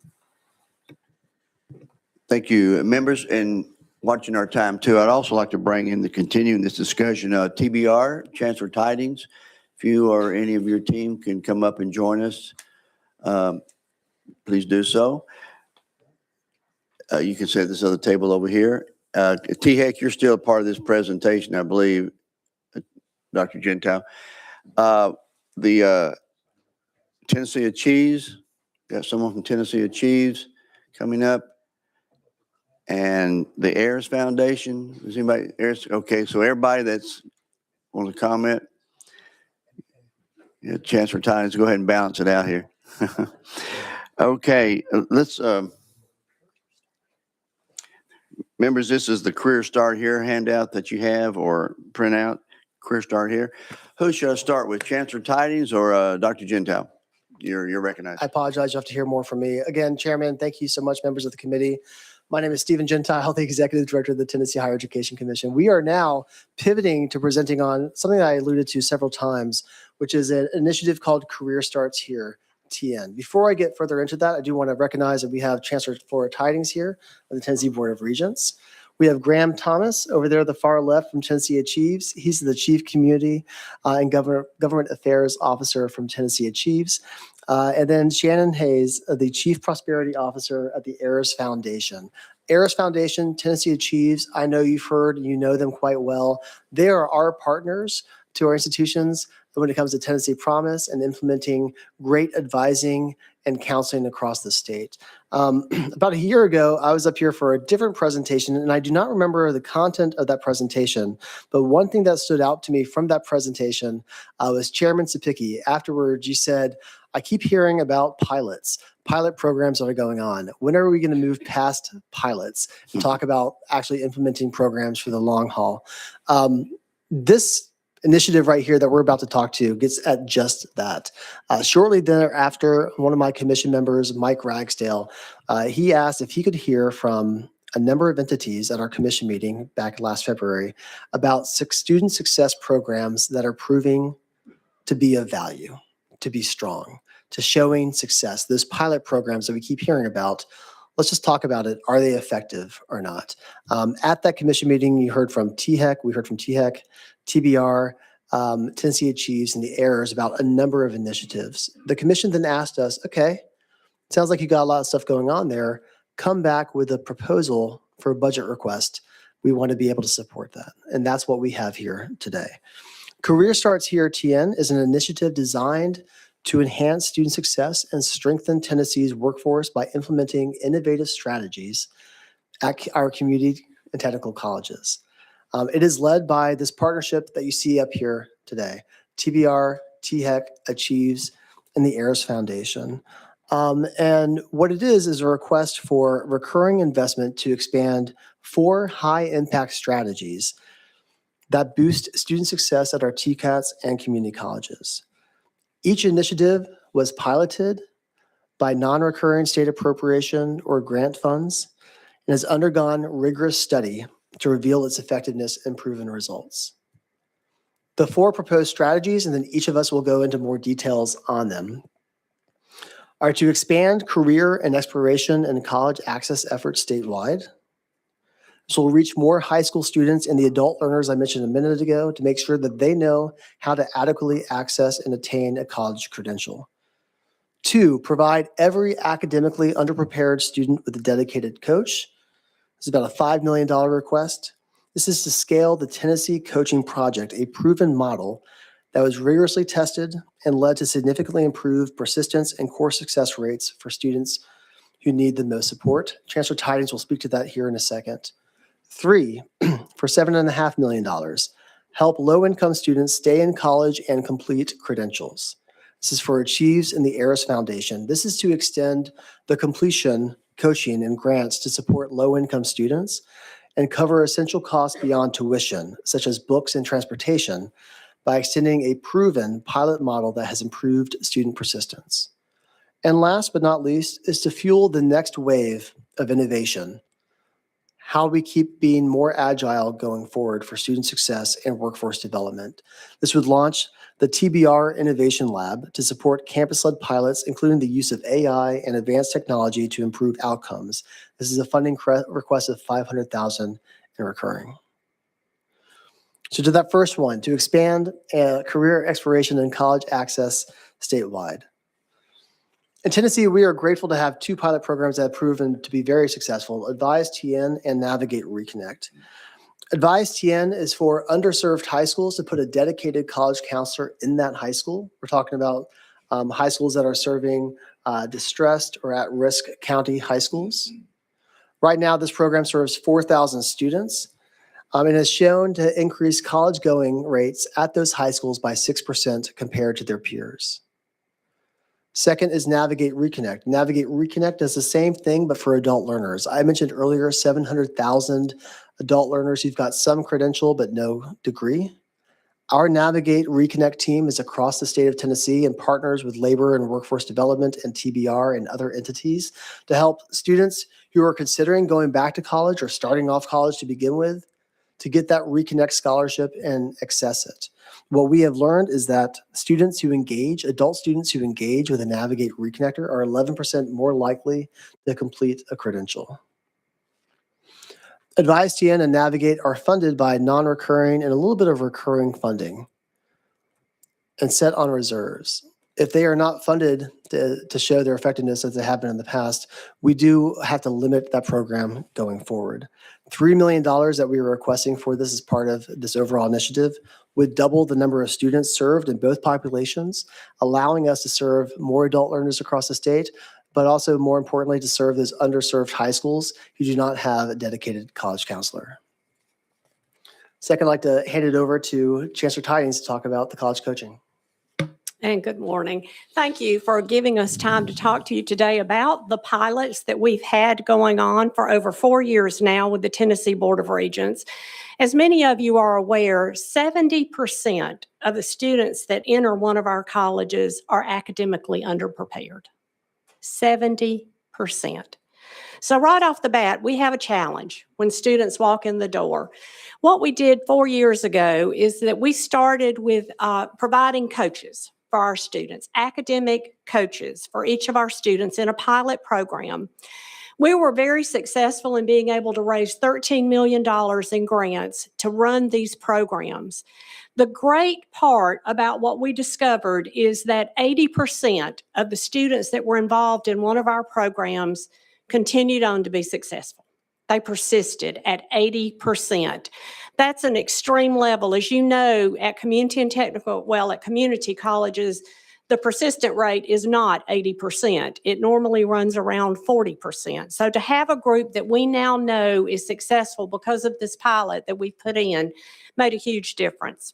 [SPEAKER 1] Thank you, members. And watching our time too, I'd also like to bring in the continuing this discussion, TBR, Chancellor Tidings. If you or any of your team can come up and join us. please do so. You can sit at this other table over here. T-Heck, you're still a part of this presentation, I believe, Dr. Gentile. The Tennessee Achieves, got someone from Tennessee Achieves coming up. And the Ayers Foundation, is anybody, Ayers? Okay, so everybody that's want to comment, Chancellor Tynes, go ahead and balance it out here. Okay, let's, members, this is the Career Start Here handout that you have or printout, Career Start Here. Who should I start with, Chancellor Tidings or Dr. Gentile? You're recognized.
[SPEAKER 3] I apologize. You have to hear more from me. Again, Chairman, thank you so much, members of the committee. My name is Stephen Gentile, the Executive Director of the Tennessee Higher Education Commission. We are now pivoting to presenting on something that I alluded to several times, which is an initiative called Career Starts Here, TN. Before I get further into that, I do want to recognize that we have Chancellor Flora Tidings here of the Tennessee Board of Regents. We have Graham Thomas over there at the far left from Tennessee Achieves. He's the Chief Community and Government Affairs Officer from Tennessee Achieves. And then Shannon Hayes, the Chief Prosperity Officer at the Ayers Foundation. Ayers Foundation, Tennessee Achieves, I know you've heard, you know them quite well. They are our partners to our institutions when it comes to Tennessee Promise and implementing great advising and counseling across the state. About a year ago, I was up here for a different presentation, and I do not remember the content of that presentation, but one thing that stood out to me from that presentation was Chairman Sapicki. Afterwards, you said, I keep hearing about pilot programs that are going on. When are we going to move past pilots and talk about actually implementing programs for the long haul? This initiative right here that we're about to talk to gets at just that. Shortly thereafter, one of my commission members, Mike Ragsdale, he asked if he could hear from a number of entities at our commission meeting back last February about 6 student success programs that are proving to be of value, to be strong, to showing success. Those pilot programs that we keep hearing about, let's just talk about it. Are they effective or not? At that commission meeting, you heard from T-HEC, we heard from T-HEC, TBR, Tennessee Achieves, and the Ayers about a number of initiatives. The commission then asked us, okay, sounds like you got a lot of stuff going on there. Come back with a proposal for a budget request. We want to be able to support that. And that's what we have here today. Career Starts Here, TN, is an initiative designed to enhance student success and strengthen Tennessee's workforce by implementing innovative strategies at our community and technical colleges. It is led by this partnership that you see up here today, TBR, T-HEC, Achieves, and the Ayers Foundation. And what it is a request for recurring investment to expand 4 high-impact strategies that boost student success at our TCATs and community colleges. Each initiative was piloted by non-recurring state appropriation or grant funds and has undergone rigorous study to reveal its effectiveness and proven results. The 4 proposed strategies, and then each of us will go into more details on them, are to expand career and exploration and college access efforts statewide. So we'll reach more high school students and the adult learners I mentioned a minute ago to make sure that they know how to adequately access and attain a college credential. 2, provide every academically underprepared student with a dedicated coach. It's about a $5 million request. This is to scale the Tennessee Coaching Project, a proven model that was rigorously tested and led to significantly improved persistence and course success rates for students who need the most support. Chancellor Tidings will speak to that here in a second. 3, for $7.5 million, help low-income students stay in college and complete credentials. This is for Achieves and the Ayers Foundation. This is to extend the completion, coaching, and grants to support low-income students and cover essential costs beyond tuition, such as books and transportation, by extending a proven pilot model that has improved student persistence. And last but not least is to fuel the next wave of innovation, how we keep being more agile going forward for student success and workforce development. This would launch the TBR Innovation Lab to support campus-led pilots, including the use of AI and advanced technology to improve outcomes. This is a funding request of $500,000 in recurring. So to that first one, to expand career exploration and college access statewide. In Tennessee, we are grateful to have two pilot programs that have proven to be very successful, Advise TN and Navigate Reconnect. Advise TN is for underserved high schools to put a dedicated college counselor in that high school. We're talking about high schools that are serving distressed or at-risk county high schools. Right now, this program serves 4,000 students and has shown to increase college-going rates at those high schools by 6% compared to their peers. Second is Navigate Reconnect. Navigate Reconnect does the same thing, but for adult learners. I mentioned earlier, 700,000 adult learners who've got some credential but no degree. Our Navigate Reconnect team is across the state of Tennessee and partners with Labor and Workforce Development and TBR and other entities to help students who are considering going back to college or starting off college to begin with to get that Reconnect scholarship and access it. What we have learned is that students who engage, adult students who engage with a Navigate Reconnector are 11% more likely to complete a credential. Advise TN and Navigate are funded by non-recurring and a little bit of recurring funding and set on reserves. If they are not funded to show their effectiveness as they have been in the past, we do have to limit that program going forward. $3 million that we are requesting for this as part of this overall initiative would double the number of students served in both populations, allowing us to serve more adult learners across the state, but also more importantly to serve those underserved high schools who do not have a dedicated college counselor. Second, I'd like to hand it over to Chancellor Tidings to talk about the college coaching.
[SPEAKER 14] And good morning. Thank you for giving us time to talk to you today about the pilots that we've had going on for over 4 years now with the Tennessee Board of Regents. As many of you are aware, 70% of the students that enter one of our colleges are academically underprepared. 70%. So right off the bat, we have a challenge when students walk in the door. What we did 4 years ago is that we started with providing coaches for our students, academic coaches for each of our students in a pilot program. We were very successful in being able to raise $13 million in grants to run these programs. The great part about what we discovered is that 80% of the students that were involved in one of our programs continued on to be successful. They persisted at 80%. That's an extreme level. As you know, at community and technical, at community colleges, the persistent rate is not 80%. It normally runs around 40%. So to have a group that we now know is successful because of this pilot that we put in made a huge difference.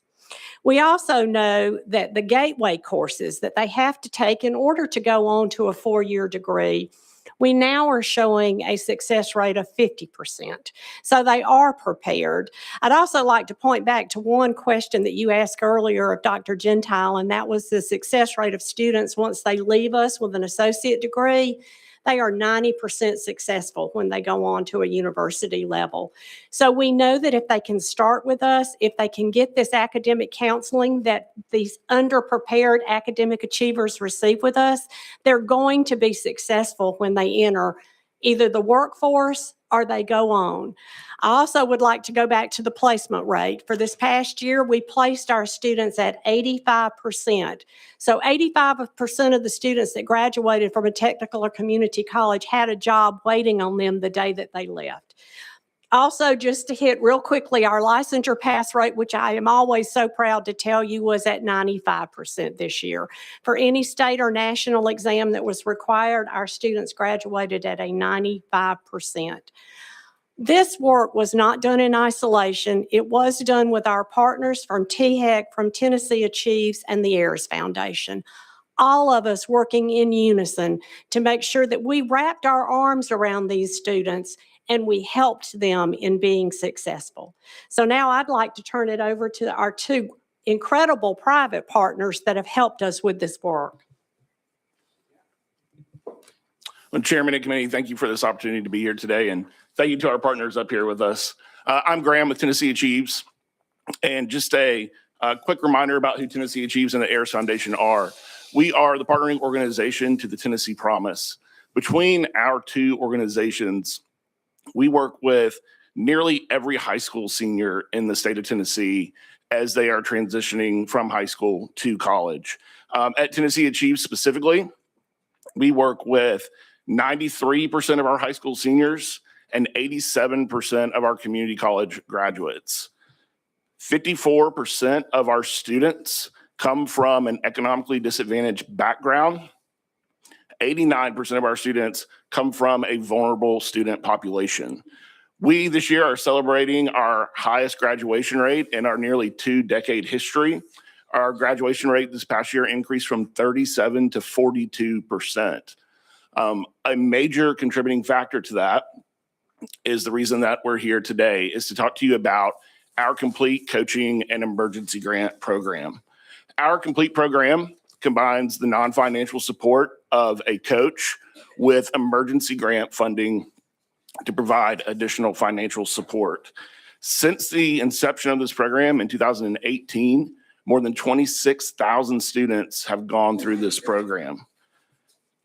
[SPEAKER 14] We also know that the gateway courses that they have to take in order to go on to a 4-year degree, we now are showing a success rate of 50%. So they are prepared. I'd also like to point back to one question that you asked earlier of Dr. Gentile, and that was the success rate of students once they leave us with an associate degree. They are 90% successful when they go on to a university level. So we know that if they can start with us, if they can get this academic counseling that these underprepared academic achievers receive with us, they're going to be successful when they enter either the workforce or they go on. I also would like to go back to the placement rate. For this past year, we placed our students at 85%. So 85% of the students that graduated from a technical or community college had a job waiting on them the day that they left. Also, just to hit real quickly, our licensure pass rate, which I am always so proud to tell you, was at 95% this year. For any state or national exam that was required, our students graduated at a 95%. This work was not done in isolation. It was done with our partners from THEC, from Tennessee Achieves, and the AIRS Foundation. All of us working in unison to make sure that we wrapped our arms around these students and we helped them in being successful. So now I'd like to turn it over to our two incredible private partners that have helped us with this work.
[SPEAKER 15] Well, Chairman and Committee, thank you for this opportunity to be here today, and thank you to our partners up here with us. I'm Graham with Tennessee Achieves, and just a quick reminder about who Tennessee Achieves and the AIRS Foundation are. We are the partnering organization to the Tennessee Promise. Between our two organizations, we work with nearly every high school senior in the state of Tennessee as they are transitioning from high school to college. At Tennessee Achieves specifically, We work with 93% of our high school seniors and 87% of our community college graduates. 54% of our students come from an economically disadvantaged background. 89% of our students come from a vulnerable student population. We this year are celebrating our highest graduation rate in our nearly 2-decade history. Our graduation rate this past year increased from 37 to 42%. A major contributing factor to that is the reason that we're here today, is to talk to you about our Complete Coaching and Emergency Grant Program. Our Complete program combines the non-financial support of a coach with emergency grant funding to provide additional financial support. Since the inception of this program in 2018, more than 26,000 students have gone through this program.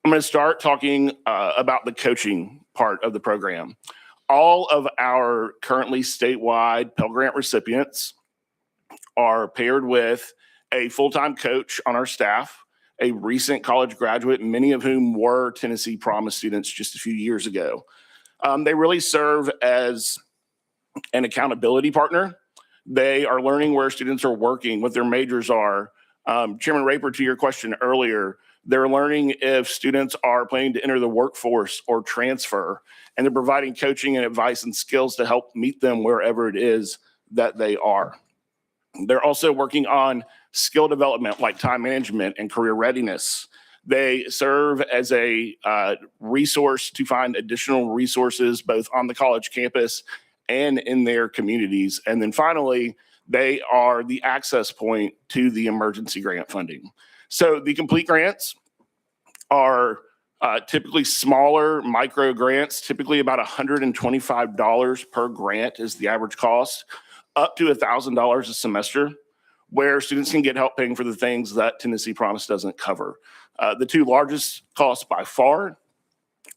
[SPEAKER 15] I'm going to start talking about the coaching part of the program. All of our currently statewide Pell Grant recipients are paired with a full-time coach on our staff, a recent college graduate, many of whom were Tennessee Promise students just a few years ago. They really serve as an accountability partner. They are learning where students are working, what their majors are. Chairman Raper, to your question earlier, they're learning if students are planning to enter the workforce or transfer, and they're providing coaching and advice and skills to help meet them wherever it is that they are. They're also working on skill development like time management and career readiness. They serve as a resource to find additional resources both on the college campus and in their communities. And then finally, they are the access point to the emergency grant funding. So the complete grants are typically smaller micro grants, typically about $125 per grant is the average cost, up to $1,000 a semester, where students can get help paying for the things that Tennessee Promise doesn't cover. The two largest costs by far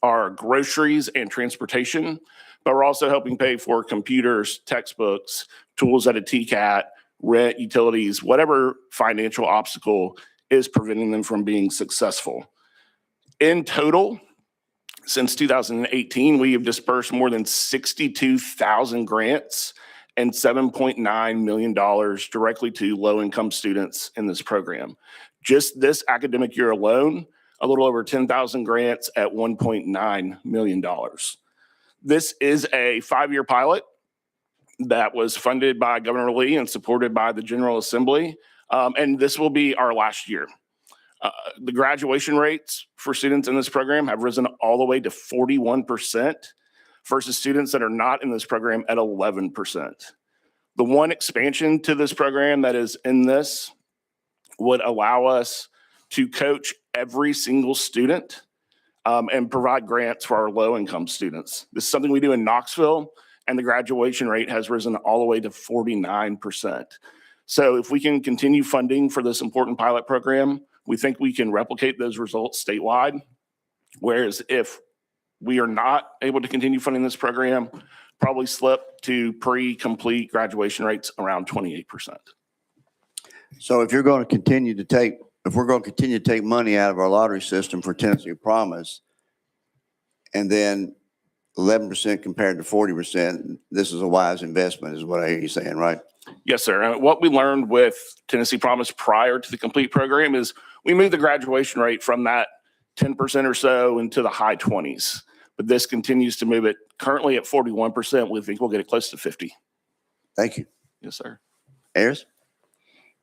[SPEAKER 15] are groceries and transportation, but we're also helping pay for computers, textbooks, tools at a TCAT, rent, utilities, whatever financial obstacle is preventing them from being successful. In total, since 2018, we have dispersed more than 62,000 grants and $7.9 million directly to low-income students in this program. Just this academic year alone, a little over 10,000 grants at $1.9 million. This is a 5-year pilot that was funded by Governor Lee and supported by the General Assembly, and this will be our last year. The graduation rates for students in this program have risen all the way to 41% versus students that are not in this program at 11%. The one expansion to this program that is in this would allow us to coach every single student and provide grants for our low-income students. This is something we do in Knoxville, and the graduation rate has risen all the way to 49%. So if we can continue funding for this important pilot program, we think we can replicate those results statewide. Whereas if we are not able to continue funding this program, probably slip to pre-complete graduation rates around 28%.
[SPEAKER 1] So if you're going to continue to take, if we're going to continue to take money out of our lottery system for Tennessee Promise, and then 11% compared to 40%, this is a wise investment is what I hear you saying, right?
[SPEAKER 15] Yes, sir. And what we learned with Tennessee Promise prior to the complete program is we moved the graduation rate from that 10% or so into the high 20s. But this continues to move it currently at 41%. We think we'll get it close to 50.
[SPEAKER 1] Thank you.
[SPEAKER 15] Yes, sir.
[SPEAKER 1] Ayers?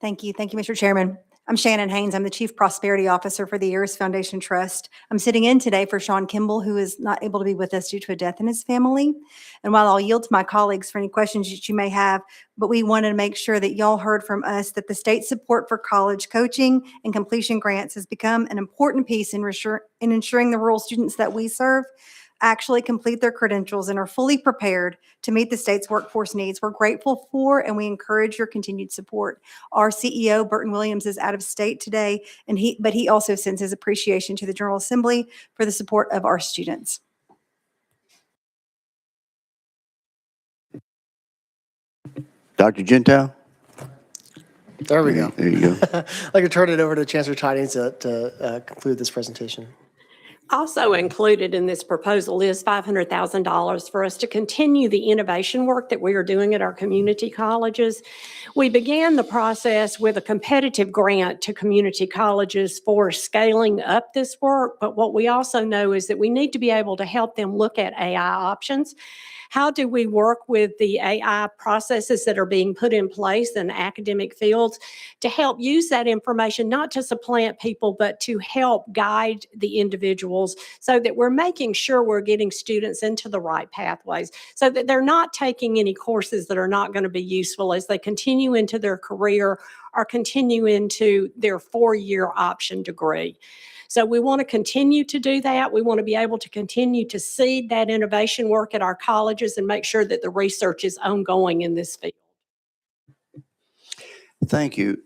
[SPEAKER 16] Thank you. Thank you, Mr. Chairman. I'm Shannon Haynes. I'm the Chief Prosperity Officer for the Ayers Foundation Trust. I'm sitting in today for Sean Kimball, who is not able to be with us due to a death in his family. And while I'll yield to my colleagues for any questions that you may have, but we wanted to make sure that y'all heard from us that the state support for college coaching and completion grants has become an important piece in ensuring the rural students that we serve actually complete their credentials and are fully prepared to meet the state's workforce needs. We're grateful for and we encourage your continued support. Our CEO, Burton Williams, is out of state today, but he also sends his appreciation to the General Assembly for the support of our students.
[SPEAKER 1] Dr. Gentile?
[SPEAKER 3] There we go.
[SPEAKER 1] There you go.
[SPEAKER 3] I'd like to turn it over to Chancellor Tidings to conclude this presentation.
[SPEAKER 14] Also included in this proposal is $500,000 for us to continue the innovation work that we are doing at our community colleges. We began the process with a competitive grant to community colleges for scaling up this work, but what we also know is that we need to be able to help them look at AI options. How do we work with the AI processes that are being put in place in academic fields to help use that information, not to supplant people, but to help guide the individuals so that we're making sure we're getting students into the right pathways so that they're not taking any courses that are not going to be useful as they continue into their career or continue into their 4-year option degree. So we want to continue to do that. We want to be able to continue to seed that innovation work at our colleges and make sure that the research is ongoing in this field.
[SPEAKER 1] Thank you.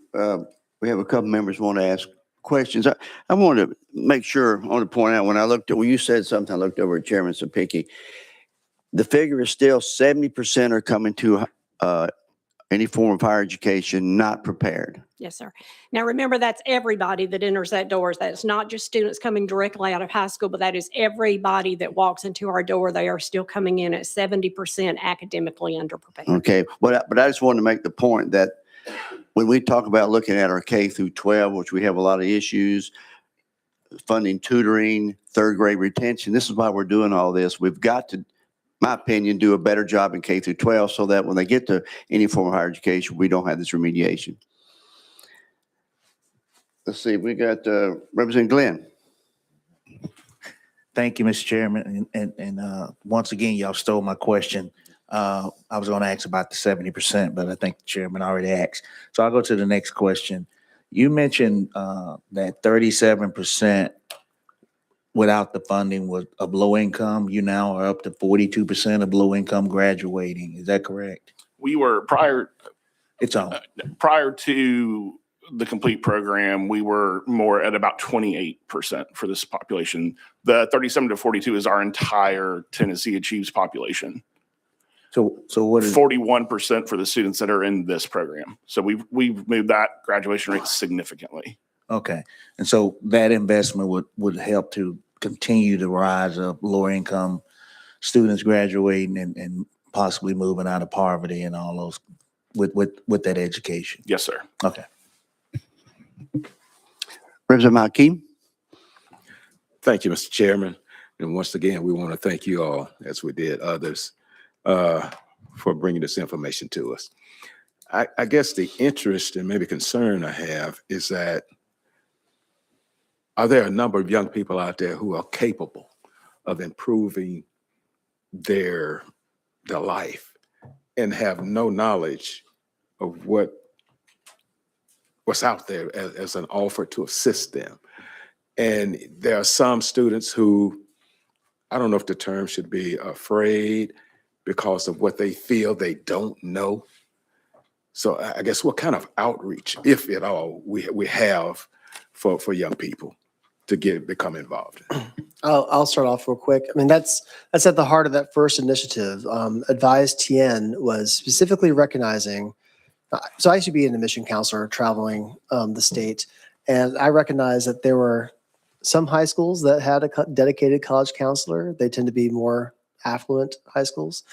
[SPEAKER 1] We have a couple members who want to ask questions. I want to make sure, I want to point out, when you said something, I looked over at Chairman Sapicki. The figure is still 70% are coming to any form of higher education not prepared.
[SPEAKER 14] Yes, sir. Now, remember, that's everybody that enters that door. That's not just students coming directly out of high school, but that is everybody that walks into our door. They are still coming in at 70% academically underprepared.
[SPEAKER 1] Okay, but I just wanted to make the point that when we talk about looking at our K through 12, which we have a lot of issues, funding tutoring, third grade retention, this is why we're doing all this. We've got to, my opinion, do a better job in K through 12 so that when they get to any form of higher education, we don't have this remediation. Let's see, we got Representative Glenn.
[SPEAKER 9] Thank you, Mr. Chairman. And once again, y'all stole my question. I was going to ask about the 70%, but I think the chairman already asked. So I'll go to the next question. You mentioned that 37% without the funding was of low income. You now are up to 42% of low income graduating. Is that correct?
[SPEAKER 15] We were prior
[SPEAKER 9] to
[SPEAKER 15] the complete program, we were more at about 28% for this population. The 37 to 42 is our entire Tennessee Achieves population.
[SPEAKER 9] So what is
[SPEAKER 15] 41% for the students that are in this program. So we've moved that graduation rate significantly.
[SPEAKER 9] Okay. And so that investment would help to continue the rise of lower income students graduating and possibly moving out of poverty and all those with that education.
[SPEAKER 15] Yes, sir.
[SPEAKER 9] Okay.
[SPEAKER 1] Representative Hakeem.
[SPEAKER 10] Thank you, Mr. Chairman. And once again, we want to thank you all, as we did others, for bringing this information to us. I guess the interest and maybe concern I have is that are there a number of young people out there who are capable of improving their life and have no knowledge of what's out there as an offer to assist them? And there are some students who, I don't know if the term should be afraid because of what they feel they don't know. So I guess what kind of outreach, if at all, we have for young people to become involved?
[SPEAKER 3] I'll start off real quick. I mean, that's at the heart of that first initiative. Advise TN was specifically recognizing, so I used to be an admission counselor traveling the state, and I recognized that there were some high schools that had a dedicated college counselor. They tend to be more affluent high schools,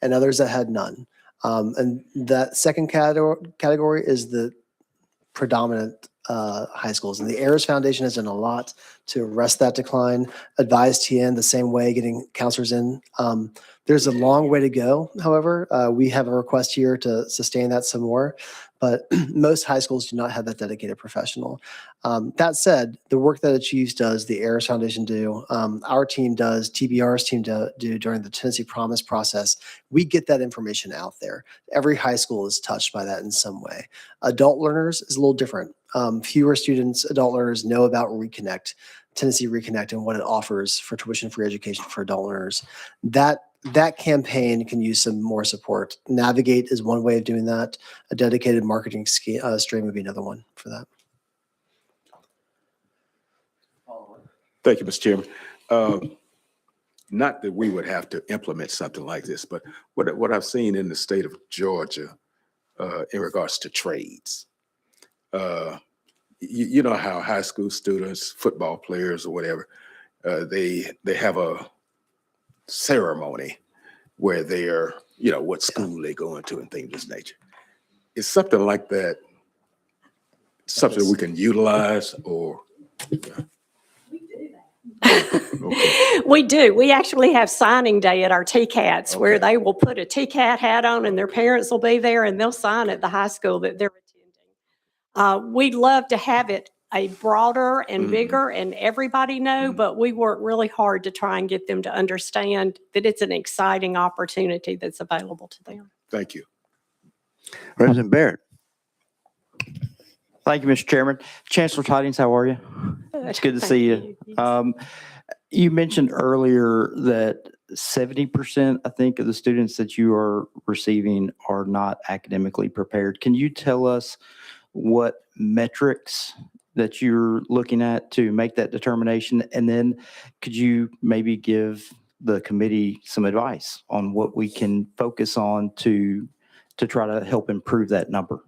[SPEAKER 3] and others that had none. And that second category is the predominant high schools. And the AIRS Foundation has done a lot to arrest that decline. Advise TN the same way, getting counselors in. There's a long way to go. However, we have a request here to sustain that some more, but most high schools do not have that dedicated professional. That said, the work that Achieves does, the AIRS Foundation do, our team does, TBR's team do during the Tennessee Promise process, we get that information out there. Every high school is touched by that in some way. Adult learners is a little different. Fewer students, adult learners know about Reconnect, Tennessee Reconnect, and what it offers for tuition-free education for adult learners. That campaign can use some more support. Navigate is one way of doing that. A dedicated marketing stream would be another one for that.
[SPEAKER 10] Thank you, Mr. Chairman. Not that we would have to implement something like this, but what I've seen in the state of Georgia in regards to trades, you know how high school students, football players or whatever, they have a ceremony where they're, what school they going to and things of this nature. Is something like that something we can utilize or?
[SPEAKER 14] We do. We actually have signing day at our TCATs where they will put a TCAT hat on and their parents will be there and they'll sign at the high school that they're attending. We'd love to have it a broader and bigger and everybody know, but we work really hard to try and get them to understand that it's an exciting opportunity that's available to them.
[SPEAKER 10] Thank you.
[SPEAKER 1] Representative Barrett.
[SPEAKER 17] Thank you, Mr. Chairman. Chancellor Tidings, how are you? It's good to
[SPEAKER 14] Thank
[SPEAKER 17] see you. You mentioned earlier that 70%, I think, of the students that you are receiving are not academically prepared. Can you tell us what metrics that you're looking at to make that determination? And then could you maybe give the committee some advice on what we can focus on to try to help improve that number?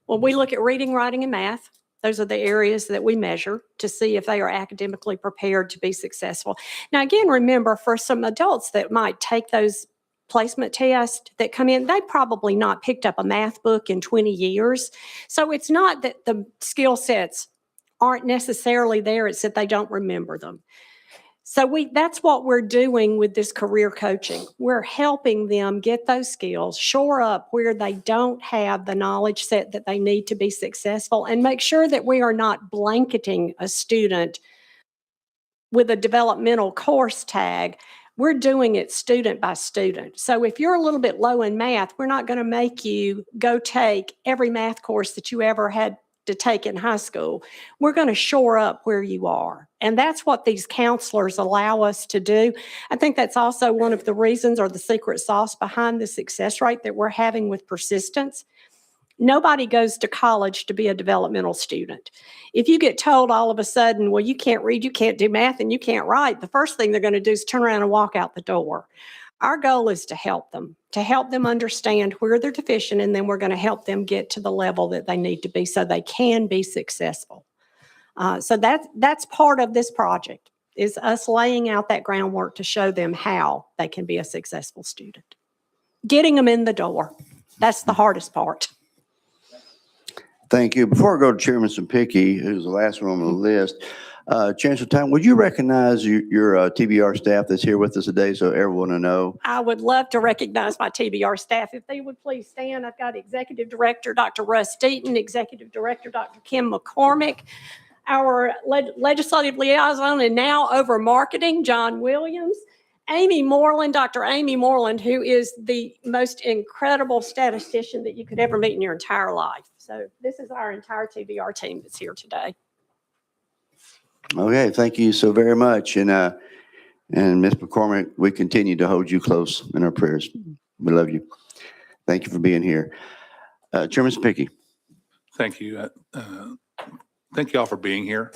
[SPEAKER 14] Well, we look at reading, writing, and math. Those are the areas that we measure to see if they are academically prepared to be successful. Now, again, remember, for some adults that might take those placement tests that come in, they probably not picked up a math book in 20 years. So it's not that the skill sets aren't necessarily there, it's that they don't remember them. So that's what we're doing with this career coaching. We're helping them get those skills, shore up where they don't have the knowledge set that they need to be successful, and make sure that we are not blanketing a student with a developmental course tag. We're doing it student by student. So if you're a little bit low in math, we're not going to make you go take every math course that you ever had to take in high school. We're going to shore up where you are. And that's what these counselors allow us to do. I think that's also one of the reasons or the secret sauce behind the success rate that we're having with persistence. Nobody goes to college to be a developmental student. If you get told all of a sudden, well, you can't read, you can't do math, and you can't write, the first thing they're going to do is turn around and walk out the door. Our goal is to help them understand where they're deficient, and then we're going to help them get to the level that they need to be so they can be successful. So that's part of this project, is us laying out that groundwork to show them how they can be a successful student. Getting them in the door, that's the hardest part.
[SPEAKER 1] Thank you. Before I go to Chairman Sampicky, who's the last one on the list, Chancellor Time, would you recognize your TBR staff that's here with us today so everyone will know?
[SPEAKER 14] I would love to recognize my TBR staff. If they would please stand. I've got Executive Director Dr. Russ Deaton, Executive Director Dr. Kim McCormick, our Legislative Liaison and now over Marketing, John Williams, Amy Moreland, Dr. Amy Moreland, who is the most incredible statistician that you could ever meet in your entire life. So this is our entire TBR team that's here today.
[SPEAKER 1] Okay, thank you so very much. And Ms. McCormick, we continue to hold you close in our prayers. We love you. Thank you for being here. Chairman Sampicky.
[SPEAKER 8] Thank you. Thank you all for being here.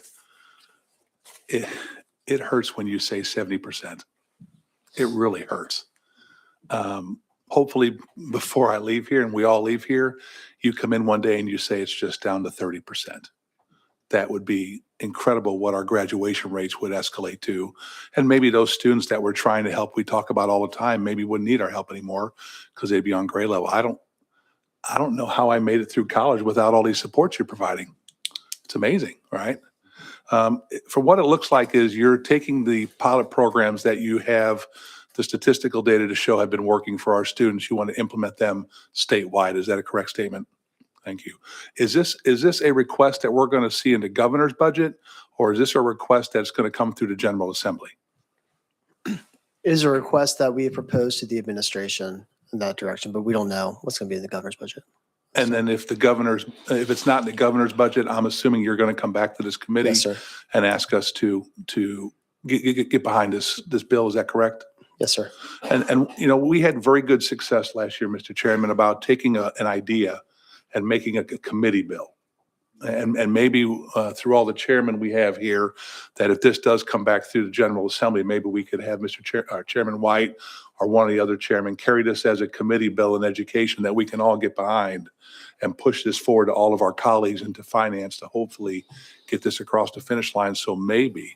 [SPEAKER 8] It hurts when you say 70%. It really hurts. Hopefully before I leave here and we all leave here, you come in one day and you say it's just down to 30%. That would be incredible what our graduation rates would escalate to. And maybe those students that we're trying to help, we talk about all the time, maybe wouldn't need our help anymore because they'd be on grade level. I don't know how I made it through college without all these supports you're providing. It's amazing, right? For what it looks like is you're taking the pilot programs that you have the statistical data to show have been working for our students. You want to implement them statewide. Is that a correct statement? Thank you. Is this a request that we're going to see in the governor's budget, or is this a request that's going to come through the General Assembly?
[SPEAKER 3] It is a request that we have proposed to the administration in that direction, but we don't know what's going to be in the governor's budget.
[SPEAKER 8] And then if it's not in the governor's budget, I'm assuming you're going to come back to this committee
[SPEAKER 3] Yes, sir.
[SPEAKER 8] and ask us to get behind this bill. Is that correct?
[SPEAKER 3] Yes, sir.
[SPEAKER 8] And we had very good success last year, Mr. Chairman, about taking an idea and making a committee bill. And maybe through all the chairmen we have here, that if this does come back through the General Assembly, maybe we could have Chairman White or one of the other chairmen carry this as a committee bill in education that we can all get behind and push this forward to all of our colleagues into finance to hopefully get this across the finish line. So maybe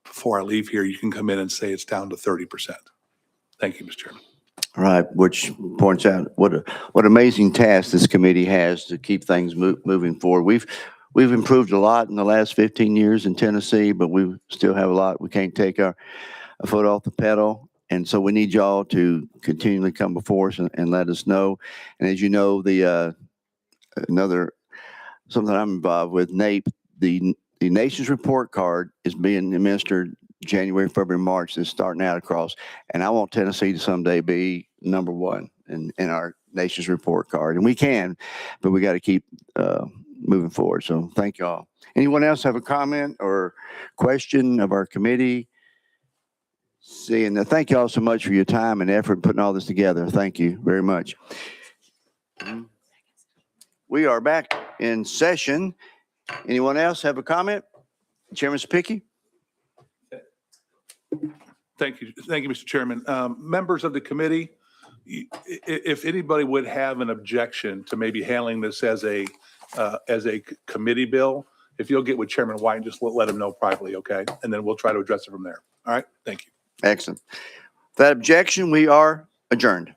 [SPEAKER 8] before I leave here, you can come in and say it's down to 30%. Thank you, Mr. Chairman.
[SPEAKER 1] Right, which points out what amazing task this committee has to keep things moving forward. We've improved a lot in the last 15 years in Tennessee, but we still have a lot. We can't take our foot off the pedal. And so we need y'all to continually come before us and let us know. And as you know, something I'm involved with, NAEP, the Nation's Report Card is being administered January, February, March. It's starting out across. And I want Tennessee to someday be number one in our Nation's Report Card. And we can, but we got to keep moving forward. So thank y'all. Anyone else have a comment or question of our committee? Seeing that, thank you all so much for your time and effort in putting all this together. Thank you very much. We are back in session. Anyone else have a comment? Chairman Spicky?
[SPEAKER 8] Thank you, Mr. Chairman. Members of the committee, if anybody would have an objection to maybe handling this as a committee bill, if you'll get with Chairman White and just let him know privately, okay? And then we'll try to address it from there. All right, thank you.
[SPEAKER 1] Excellent. That objection, we are adjourned.